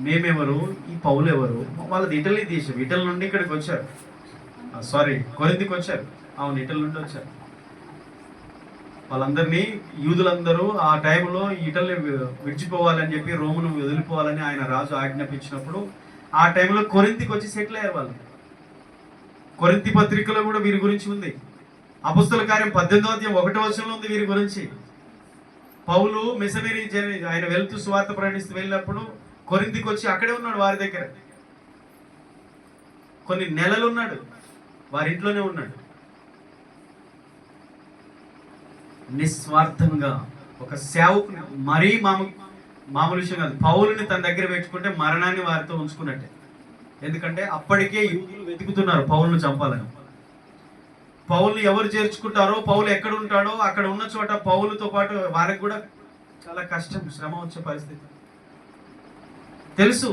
మేమెవరు, ఈ పౌలు ఎవరు? వాళ్ళది ఇటలీ దేశం, ఇటలీ నుండి ఇక్కడికి వచ్చారు. కొరింథీకి వచ్చారు. అవును, ఇటలీ నుండి వచ్చారు. వాళ్ళందరినీ, యూదులందరూ ఆ టైంలో ఇటలీ విడిచిపోవాలని చెప్పి, రోమును వదిలిపోవాలని ఆయన రాజు ఆజ్ఞాపించినప్పుడు ఆ టైంలో కొరింథీకి వచ్చి సెటిల్ అయ్యారు వాళ్ళు. కొరింథీ పత్రికలో కూడా వీరి గురించి ఉంది. అపొస్తలుల కార్యం 18వ అధ్యాయం 1వ వచనంలో ఉంది వీరి గురించి. పౌలు మిషనరీ ఆయన వెళ్తూ సువార్త ప్రకటిస్తూ వెళ్ళినప్పుడు కొరింథీకి వచ్చి అక్కడే ఉన్నాడు, వారి దగ్గర కొన్ని నెలలు ఉన్నాడు, వారి ఇంట్లోనే ఉన్నాడు. నిస్వార్థంగా ఒక సేవకుని, మరీ మామూలు విషయం కాదు. పౌలుని తన దగ్గర పెట్టుకుంటే మరణాన్ని వారితో ఉంచుకున్నట్టే. ఎందుకంటే అప్పటికే యూదులు వెతుకుతున్నారు పౌలును చంపాలని. పౌలుని ఎవరు చేర్చుకుంటారో, పౌలు ఎక్కడ ఉంటాడో అక్కడ ఉన్న చోట పౌలుతో పాటు వారికి కూడా చాలా కష్టం, శ్రమ వచ్చే పరిస్థితి తెలుసు.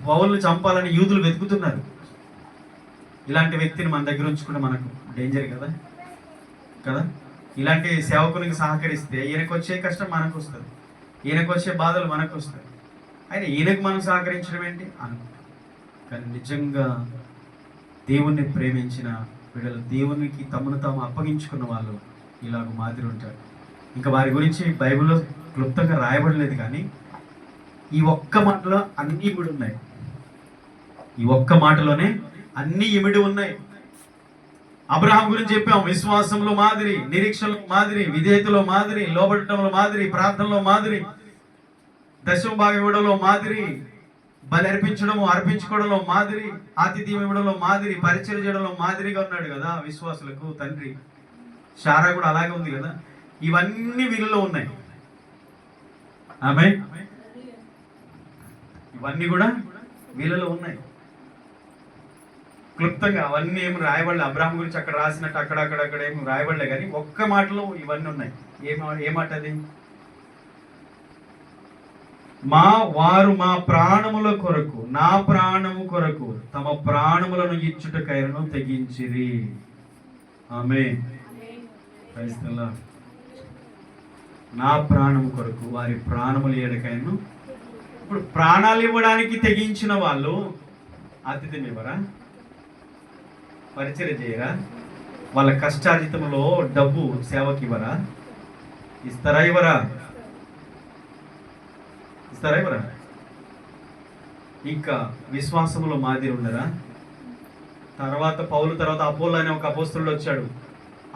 పౌలుని చంపాలని యూదులు వెతుకుతున్నారు. ఇలాంటి వ్యక్తిని మన దగ్గర ఉంచుకుంటే మనకు డేంజర్ కదా. కదా. ఇలాంటి సేవకునికి సహకరిస్తే ఈయనకు వచ్చే కష్టం మనకు వస్తుంది, ఈయనకు వచ్చే బాధలు మనకు వస్తాయి. అయినా ఈయనకు మనం సహకరించడం ఏంటి అనుకుంటాం. కానీ నిజంగా దేవుణ్ణి ప్రేమించిన బిడ్డలు, దేవునికి తమను తాము అప్పగించుకున్న వాళ్ళు ఇలాగ మాదిరి ఉంటారు. ఇంకా వారి గురించి బైబిల్లో క్లుప్తంగా రాయబడలేదు, కానీ ఈ ఒక్క మాటలో అన్నీ ఇమిడి ఉన్నాయి. ఈ ఒక్క మాటలోనే అన్నీ ఇమిడి ఉన్నాయి. అబ్రహాం గురించి చెప్పాం, విశ్వాసంలో మాదిరి, నిరీక్షలో మాదిరి, విధేయతలో మాదిరి, లోబడటంలో మాదిరి, ప్రార్థనలో మాదిరి, దశమ భాగం ఇవ్వడంలో మాదిరి, బలి అర్పించుకోవడంలో మాదిరి, ఆతిథ్యం ఇవ్వడంలో మాదిరి, పరిచయం చేయడంలో మాదిరిగా ఉన్నాడు కదా విశ్వాసులకు తండ్రి. శారా కూడా అలాగే ఉంది కదా. ఇవన్నీ వీళ్ళలో ఉన్నాయి. ఆమేన్. ఇవన్నీ కూడా వీళ్ళలో ఉన్నాయి. క్లుప్తంగా అవన్నీ ఏమి రాయబడలే. అబ్రాహం గురించి అక్కడ రాసినట్టు అక్కడ ఏమి రాయబడలే, కానీ ఒక్క మాటలో ఇవన్నీ ఉన్నాయి. ఏ మాట అది? వారు మా ప్రాణముల కొరకు, నా ప్రాణము కొరకు తమ ప్రాణములను ఇచ్చుటకైనను తెగించిరి. ఆమేన్. Praise the Lord. నా ప్రాణము కొరకు వారి ప్రాణములు ఇయ్యడకైనను. ఇప్పుడు ప్రాణాలు ఇవ్వడానికి తెగించిన వాళ్ళు ఆతిథ్యం ఇవ్వరా? పరిచయం చేయరా? వాళ్ళ కష్టార్జితంలో డబ్బు సేవకి ఇవ్వరా? ఇస్తారా? ఇవ్వరా? ఇంకా విశ్వాసములో మాదిరి ఉండరా? తర్వాత పౌలు తర్వాత అపోల్లో అనే ఒక అపోస్తలుడు వచ్చాడు.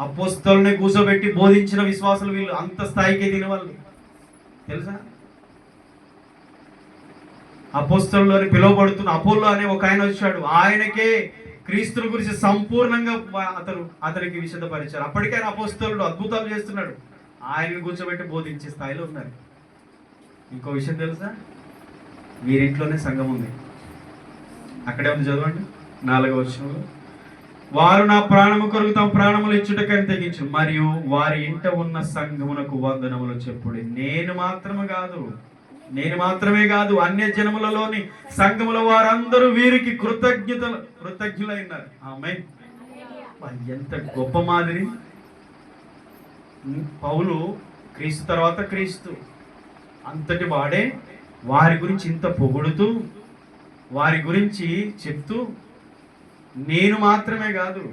అపోస్తలుని కూర్చోబెట్టి బోధించిన విశ్వాసులు వీళ్ళు. అంత స్థాయికి ఎదిగిన వాళ్ళు తెలుసా? అపోస్తలులు అని పిలువబడుతున్న అపోల్లో అనే ఒక ఆయన వచ్చాడు. ఆయనకే క్రీస్తుని గురించి సంపూర్ణంగా అతనికి విశదపరిచారు. అప్పటికే ఆయన అపోస్తలుడు, అద్భుతాలు చేస్తున్నాడు. ఆయనని కూర్చోబెట్టి బోధించే స్థాయిలో ఉన్నారు. ఇంకో విషయం తెలుసా? వీరింట్లోనే సంఘం ఉంది. అక్కడే ఉంది, చదవండి 4వ వచనంలో. వారు నా ప్రాణము కొరకు తమ ప్రాణములు ఇచ్చుటకని తెగించు, మరియు వారి ఇంట ఉన్న సంఘమునకు వందనములు చెప్పుడి. నేను మాత్రమే కాదు అన్య జనములలోని సంఘముల వారందరూ వీరికి కృతజ్ఞులైనారు. ఆమేన్. ఎంత గొప్ప మాదిరి! పౌలు క్రీస్తు తర్వాత క్రీస్తు అంతటి వాడే వారి గురించి ఇంత పొగుడుతూ, వారి గురించి చెప్తూ, నేను మాత్రమే కాదు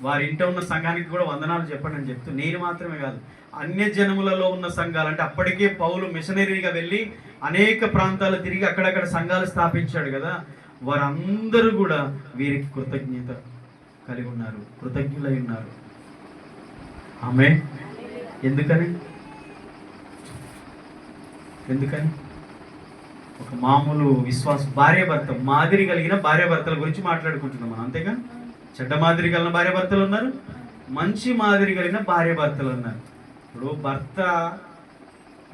వారి ఇంట ఉన్న సంఘానికి కూడా వందనాలు చెప్పండి అని చెప్తూ, నేను మాత్రమే కాదు అన్య జనములలో ఉన్న సంఘాలు, అంటే అప్పటికే పౌలు మిషనరీగా వెళ్ళి అనేక ప్రాంతాలు తిరిగి అక్కడక్కడ సంఘాలు స్థాపించాడు కదా, వారందరూ కూడా వీరికి కృతజ్ఞత కలిగి ఉన్నారు, కృతజ్ఞులై ఉన్నారు. ఆమేన్. ఎందుకని ఒక మామూలు భార్యాభర్త మాదిరి కలిగిన భార్యాభర్తల గురించి మాట్లాడుకుంటున్నాం మనం, అంతేగా? చెడ్డ మాదిరి కలిగిన భార్యాభర్తలు ఉన్నారు, మంచి మాదిరి కలిగిన భార్యాభర్తలు ఉన్నారు. ఇప్పుడు భర్త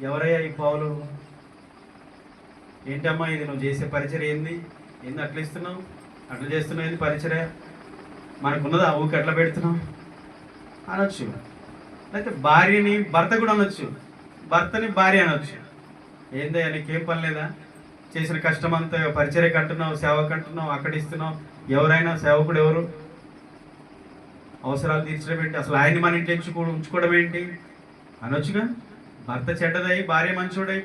ఎవరయ్యా ఈ పౌలు? ఏంటమ్మా ఇది నువ్వు చేసే పరిచయం ఏంది అట్లా ఇస్తున్నావు, అట్లా చేస్తున్నావు, ఏంది పరిచయం మనకున్నదా? ఊరికి అట్లా పెడుతున్నావు అనొచ్చు. లేకపోతే భార్యని భర్త కూడా అనొచ్చు, భర్తని భార్య అనొచ్చు. ఏందయ్యా నీకేం పని లేదా? చేసిన కష్టం అంతా పరిచర్యకు అంటున్నావు, సేవకు అంటున్నావు, అక్కడ ఇస్తున్నావు. ఎవరైనా సేవకుడు ఎవరు? అవసరాలు తీర్చడం ఏంటి? అసలు ఆయన్ని మన ఇంట్లో ఉంచుకోవడం ఏంటి అనొచ్చుగా. భర్త చెడ్డదై భార్య మంచోడై,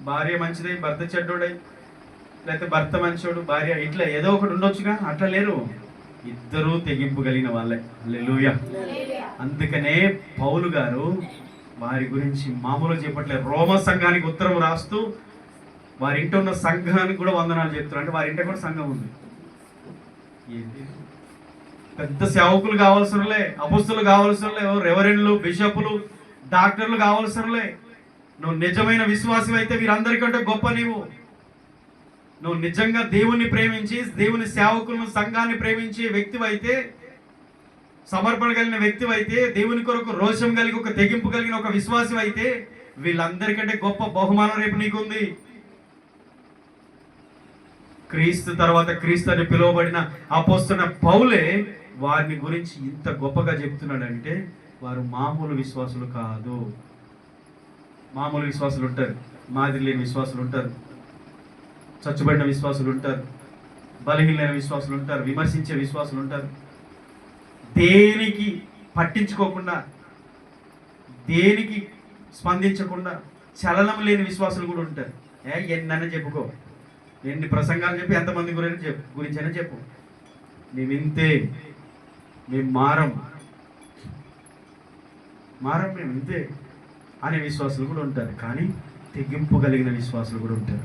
భార్య మంచిదై భర్త చెడ్డోడై, లేకపోతే భర్త మంచోడు భార్య, ఇట్లా ఏదో ఒకటి ఉండొచ్చుగా. అట్లా లేరు, ఇద్దరూ తెగింపు కలిగిన వాళ్ళే. హల్లెలూయా. అందుకనే పౌలు గారు వారి గురించి మామూలుగా చెప్పట్లేదు. రోమ సంఘానికి ఉత్తరం రాస్తూ వారి ఇంట ఉన్న సంఘానికి కూడా వందనాలు చెప్తున్నారు. అంటే వారి ఇంట కూడా సంఘం ఉంది. ఏంటి పెద్ద సేవకులు కావాల్సినలే, అపోస్తలులు కావాల్సినలే, రెవరెండ్లు, బిషపులు, డాక్టర్లు కావాల్సినలే. నువ్వు నిజమైన విశ్వాసం అయితే వీరందరికంటే గొప్ప. నువ్వు నిజంగా దేవుణ్ణి ప్రేమించి, దేవుని సేవకులను, సంఘాన్ని ప్రేమించే వ్యక్తివైతే, సమర్పణ కలిగిన వ్యక్తివైతే, దేవుని కొరకు రోషం కలిగి ఒక తెగింపు కలిగిన ఒక విశ్వాసం అయితే, వీళ్ళందరికంటే గొప్ప బహుమానం రేపు నీకుంది. క్రీస్తు తర్వాత క్రీస్తు అని పిలువబడిన అపోస్తలుడైన పౌలే వారిని గురించి ఇంత గొప్పగా చెప్తున్నాడంటే వారు మామూలు విశ్వాసులు కాదు. మామూలు విశ్వాసులు ఉంటారు, మాదిరి లేని విశ్వాసులు ఉంటారు, చచ్చుబడిన విశ్వాసులు ఉంటారు, బలహీనమైన విశ్వాసులు ఉంటారు, విమర్శించే విశ్వాసులు ఉంటారు. దేనికి పట్టించుకోకుండా, దేనికి స్పందించకుండా చలనం లేని విశ్వాసులు కూడా ఉంటారు. ఎన్నైనా చెప్పుకో, ఎన్ని ప్రసంగాలు చెప్పి ఎంతమంది గురించైనా చెప్పు, మేము ఇంతే, మేము మారం మేము ఇంతే అనే విశ్వాసులు కూడా ఉంటారు. కానీ తెగింపు కలిగిన విశ్వాసులు కూడా ఉంటారు.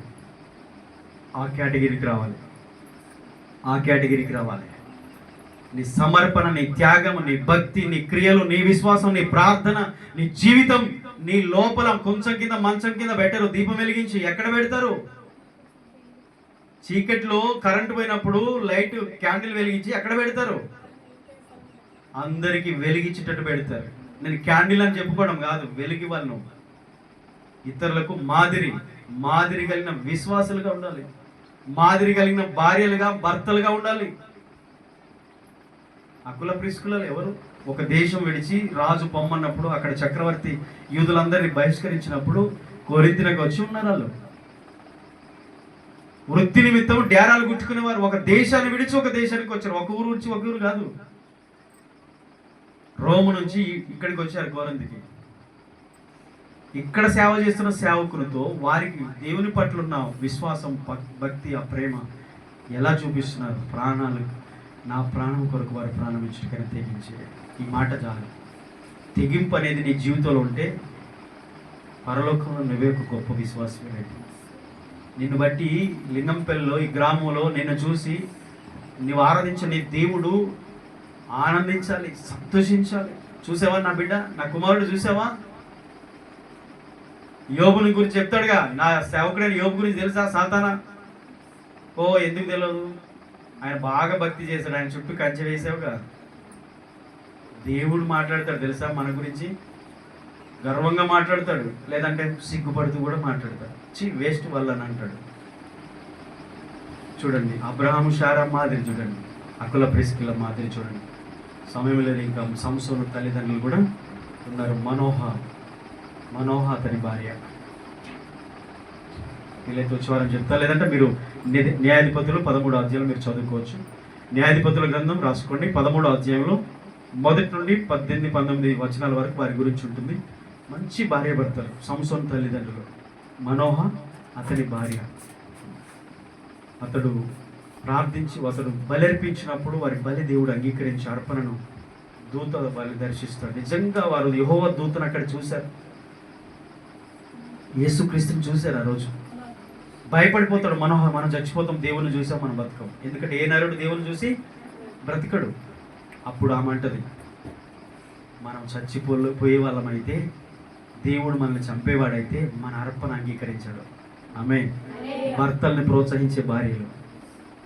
ఆ కేటగిరీకి రావాలి. నీ సమర్పణ, నీ త్యాగం, నీ భక్తి, నీ క్రియలు, నీ విశ్వాసం, నీ ప్రార్థన, నీ జీవితం, నీ లోపల కొంచెం కింద మంచం కింద పెట్టరు. దీపం వెలిగించి ఎక్కడ పెడతారు? చీకట్లో కరెంటు పోయినప్పుడు లైట్ క్యాండిల్ వెలిగించి ఎక్కడ పెడతారు? అందరికీ వెలిగించేటట్టు పెడతారు. నేను క్యాండిల్ అని చెప్పుకోవడం కాదు, వెలిగి వాళ్ళు ఇతరులకు మాదిరి కలిగిన విశ్వాసులుగా ఉండాలి. మాదిరి కలిగిన భార్యలుగా, భర్తలుగా ఉండాలి. అకుల ప్రిస్కులలో ఎవరు? ఒక దేశం విడిచి రాజు పొమ్మన్నప్పుడు, అక్కడ చక్రవర్తి యూదులందరినీ బహిష్కరించినప్పుడు కొరింథీయులకు వచ్చి ఉన్నారు. వాళ్ళు వృత్తి నిమిత్తం డేరాలు గుట్టుకునేవారు. ఒక దేశాన్ని విడిచి ఒక దేశానికి వచ్చారు. ఒక ఊరు నుంచి ఒక ఊరు కాదు, రోము నుంచి ఇక్కడికి వచ్చారు కొరింథీకి. ఇక్కడ సేవ చేస్తున్న సేవకులతో వారికి దేవుని పట్ల ఉన్న విశ్వాసం, భక్తి, ఆ ప్రేమ ఎలా చూపిస్తున్నారు? ప్రాణాలు, నా ప్రాణం కొరకు వారి ప్రాణం ఇచ్చటికైనా తెగించే ఈ మాట చాలు. తెగింపు అనేది నీ జీవితంలో ఉంటే పరలోకంలో నువ్వే ఒక గొప్ప విశ్వాసమే. నిన్ను బట్టి లింగంపల్లిలో, ఈ గ్రామంలో నిన్ను చూసి నీవు ఆరాధించిన నీ దేవుడు ఆనందించాలి, సంతోషించాలి. చూసావా నా బిడ్డ, నా కుమారుడు చూసావా? యోబుని గురించి చెప్తాడుగా, నా సేవకుడైన యోబు గురించి తెలుసా సాతానా? ఓ ఎందుకు తెలియదు? ఆయన బాగా భక్తి చేశాడు, ఆయన చుట్టూ కంచె వేసావుగా. దేవుడు మాట్లాడతాడు తెలుసా మన గురించి, గర్వంగా మాట్లాడతాడు, లేదంటే సిగ్గుపడుతూ కూడా మాట్లాడతాడు. వేస్ట్ వల్ల అని అంటాడు. చూడండి, అబ్రహాము శారా మాదిరి చూడండి, అకుల ప్రిస్కిల మాదిరి చూడండి. సమయం లేదు, ఇంకా సంసోను తల్లిదండ్రులు కూడా ఉన్నారు. మనోహ అతని భార్య. వీళ్ళైతే వచ్చేవారని చెప్తా, లేదంటే మీరు న్యాయాధిపతులు 13వ అధ్యాయంలో మీరు చదువుకోవచ్చు. న్యాయాధిపతుల గ్రంథం రాసుకోండి. 13వ అధ్యాయంలో 1 నుండి 18, 19 వచనాల వరకు వారి గురించి ఉంటుంది. మంచి భార్య భర్తలు సంసోను తల్లిదండ్రులు. మనోహ అతని భార్య. అతడు ప్రార్థించి, అతడు బలర్పించినప్పుడు వారి బలి దేవుడు అంగీకరించి అర్పణను దూత బలి దర్శిస్తాడు. నిజంగా వారు యెహోవా దూతను అక్కడ చూశారు, యేసుక్రీస్తుని చూశారు. ఆ రోజు భయపడిపోతాడు మనోహ, మనం చచ్చిపోతాం, దేవుని చూసాం, మనం బతకం. ఎందుకంటే ఏ నరుడు దేవుని చూసి బ్రతికడు. అప్పుడు ఆమంటది, మనం చచ్చిపోయే వాళ్ళమైతే, దేవుడు మనల్ని చంపేవాడైతే మన అర్పణ అంగీకరించాడు. ఆమె భర్తల్ని ప్రోత్సహించే భార్యలు,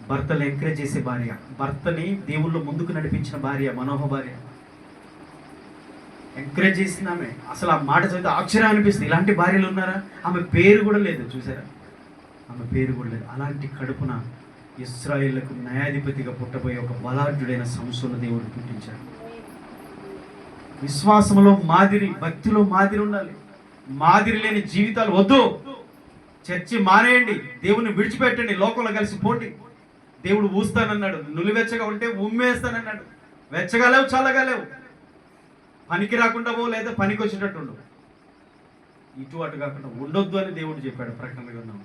భర్తలు ఎంకరేజ్ చేసే భార్య, భర్తని దేవుళ్ళు ముందుకు నడిపించిన భార్య, మనోహ భార్య ఎంకరేజ్ చేసింది ఆమె. అసలు ఆ మాట చదివితే ఆశ్చర్యం అనిపిస్తుంది. ఇలాంటి భార్యలు ఉన్నారా? ఆమె పేరు కూడా లేదు, చూసారా? ఆమె పేరు కూడా లేదు. అలాంటి కడుపున ఇశ్రాయేలుకు న్యాయాధిపతిగా పుట్టబోయే ఒక బలాఢ్యుడైన సంసోను దేవుడు పుట్టించాడు. విశ్వాసంలో మాదిరి, భక్తిలో మాదిరి ఉండాలి. మాదిరి లేని జీవితాలు వద్దు. చర్చి మానేయండి, దేవుని విడిచిపెట్టండి, లోకంలో కలిసి పోండి. దేవుడు ఊస్తానన్నాడు, నులివెచ్చగా ఉంటే ఉమ్మేస్తానన్నాడు. వెచ్చగా లేవు, చల్లగా లేవు, పనికి రాకుండా పో, లేదా పనికి వచ్చేటట్టు ఉండవు. ఇటు అటు కాకుండా ఉండొద్దు అని దేవుడు చెప్పాడు. ప్రకటన గ్రంథం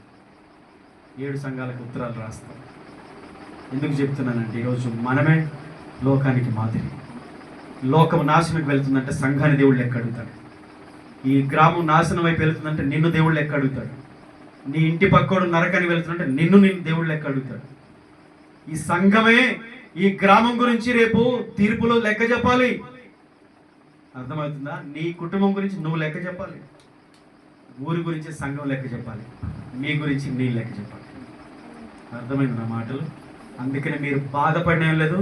7 సంఘాలకు ఉత్తరాలు రాస్తాం. ఎందుకు చెప్తున్నానంటే ఈరోజు మనమే లోకానికి మాదిరి. లోకం నాశనకు వెళ్తుందంటే సంఘాన్ని దేవుడు లెక్క అడుగుతాడు. ఈ గ్రామం నాశనం వైపు వెళ్తుందంటే నిన్ను దేవుడు లెక్క అడుగుతాడు. నీ ఇంటి పక్కోడు నరకానికి వెళ్తుందంటే నిన్ను దేవుడు లెక్క అడుగుతాడు. ఈ సంఘమే ఈ గ్రామం గురించి రేపు తీర్పులో లెక్క చెప్పాలి. అర్థమవుతుందా? నీ కుటుంబం గురించి నువ్వు లెక్క చెప్పాలి, ఊరి గురించి సంఘం లెక్క చెప్పాలి, మీ గురించి నీ లెక్క చెప్పాలి. అర్థమైంది నా మాటలు? అందుకనే మీరు బాధపడినా లేదు,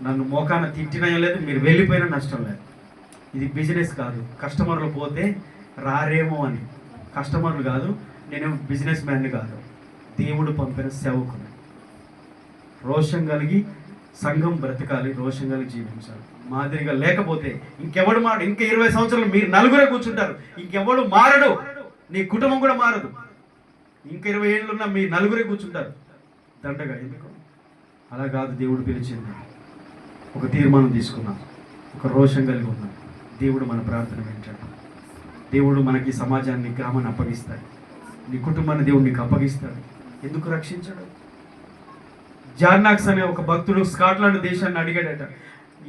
నన్ను మోకాన తిట్టినా లేదు, మీరు వెళ్ళిపోయినా నష్టం లేదు. ఇది బిజినెస్ కాదు. కస్టమర్లు పోతే రారేమో అని. కస్టమర్లు కాదు, నేను బిజినెస్ మ్యాన్ని కాదు, దేవుడు పంపిన సేవకుని. రోషం కలిగి సంఘం బ్రతకాలి, రోషం కలిగి జీవించాలి. మాదిరిగా లేకపోతే ఇంకెవడు మారడు. ఇంకా 20 సంవత్సరాలు మీరు నలుగురే కూర్చుంటారు, ఇంకెవడు మారడు, నీ కుటుంబం కూడా మారదు. ఇంకా 20 ఏళ్ళున్నా మీ నలుగురే కూర్చుంటారు దండగా. ఎందుకు? అలా కాదు, దేవుడు పిలిచింది. ఒక తీర్మానం తీసుకున్నాం, ఒక రోషం కలిగి ఉన్నాం. దేవుడు మన ప్రార్థన వింటాడు. దేవుడు మనకి సమాజాన్ని, గ్రామాన్ని అప్పగిస్తాడు. నీ కుటుంబాన్ని దేవుడు నీకు అప్పగిస్తాడు. ఎందుకు రక్షించడు? జార్నాక్స్ అనే ఒక భక్తుడు స్కాట్లాండ్ దేశాన్ని అడిగాడట,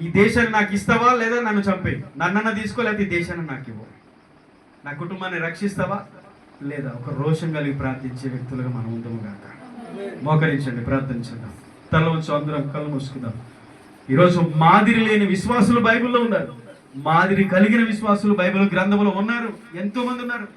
ఈ దేశాన్ని నాకు ఇస్తావా లేదా నన్ను చంపే, నన్నన్నా తీసుకో, లేకపోతే ఈ దేశాన్ని నాకు ఇవ్వు, నా కుటుంబాన్ని రక్షిస్తావా లేదా? ఒక రోషం కలిగి ప్రార్థించే వ్యక్తులుగా మనం ఉందాము కాక. మోకరించండి, ప్రార్థించుదాం. తల ఉంచు, అందరం కళ్ళు మూసుకుందాం. ఈరోజు మాదిరి లేని విశ్వాసులు బైబిల్లో ఉన్నారు. మాదిరి కలిగిన విశ్వాసులు బైబిల్ గ్రంథంలో ఉన్నారు. ఎంతో మంది ఉన్నారు.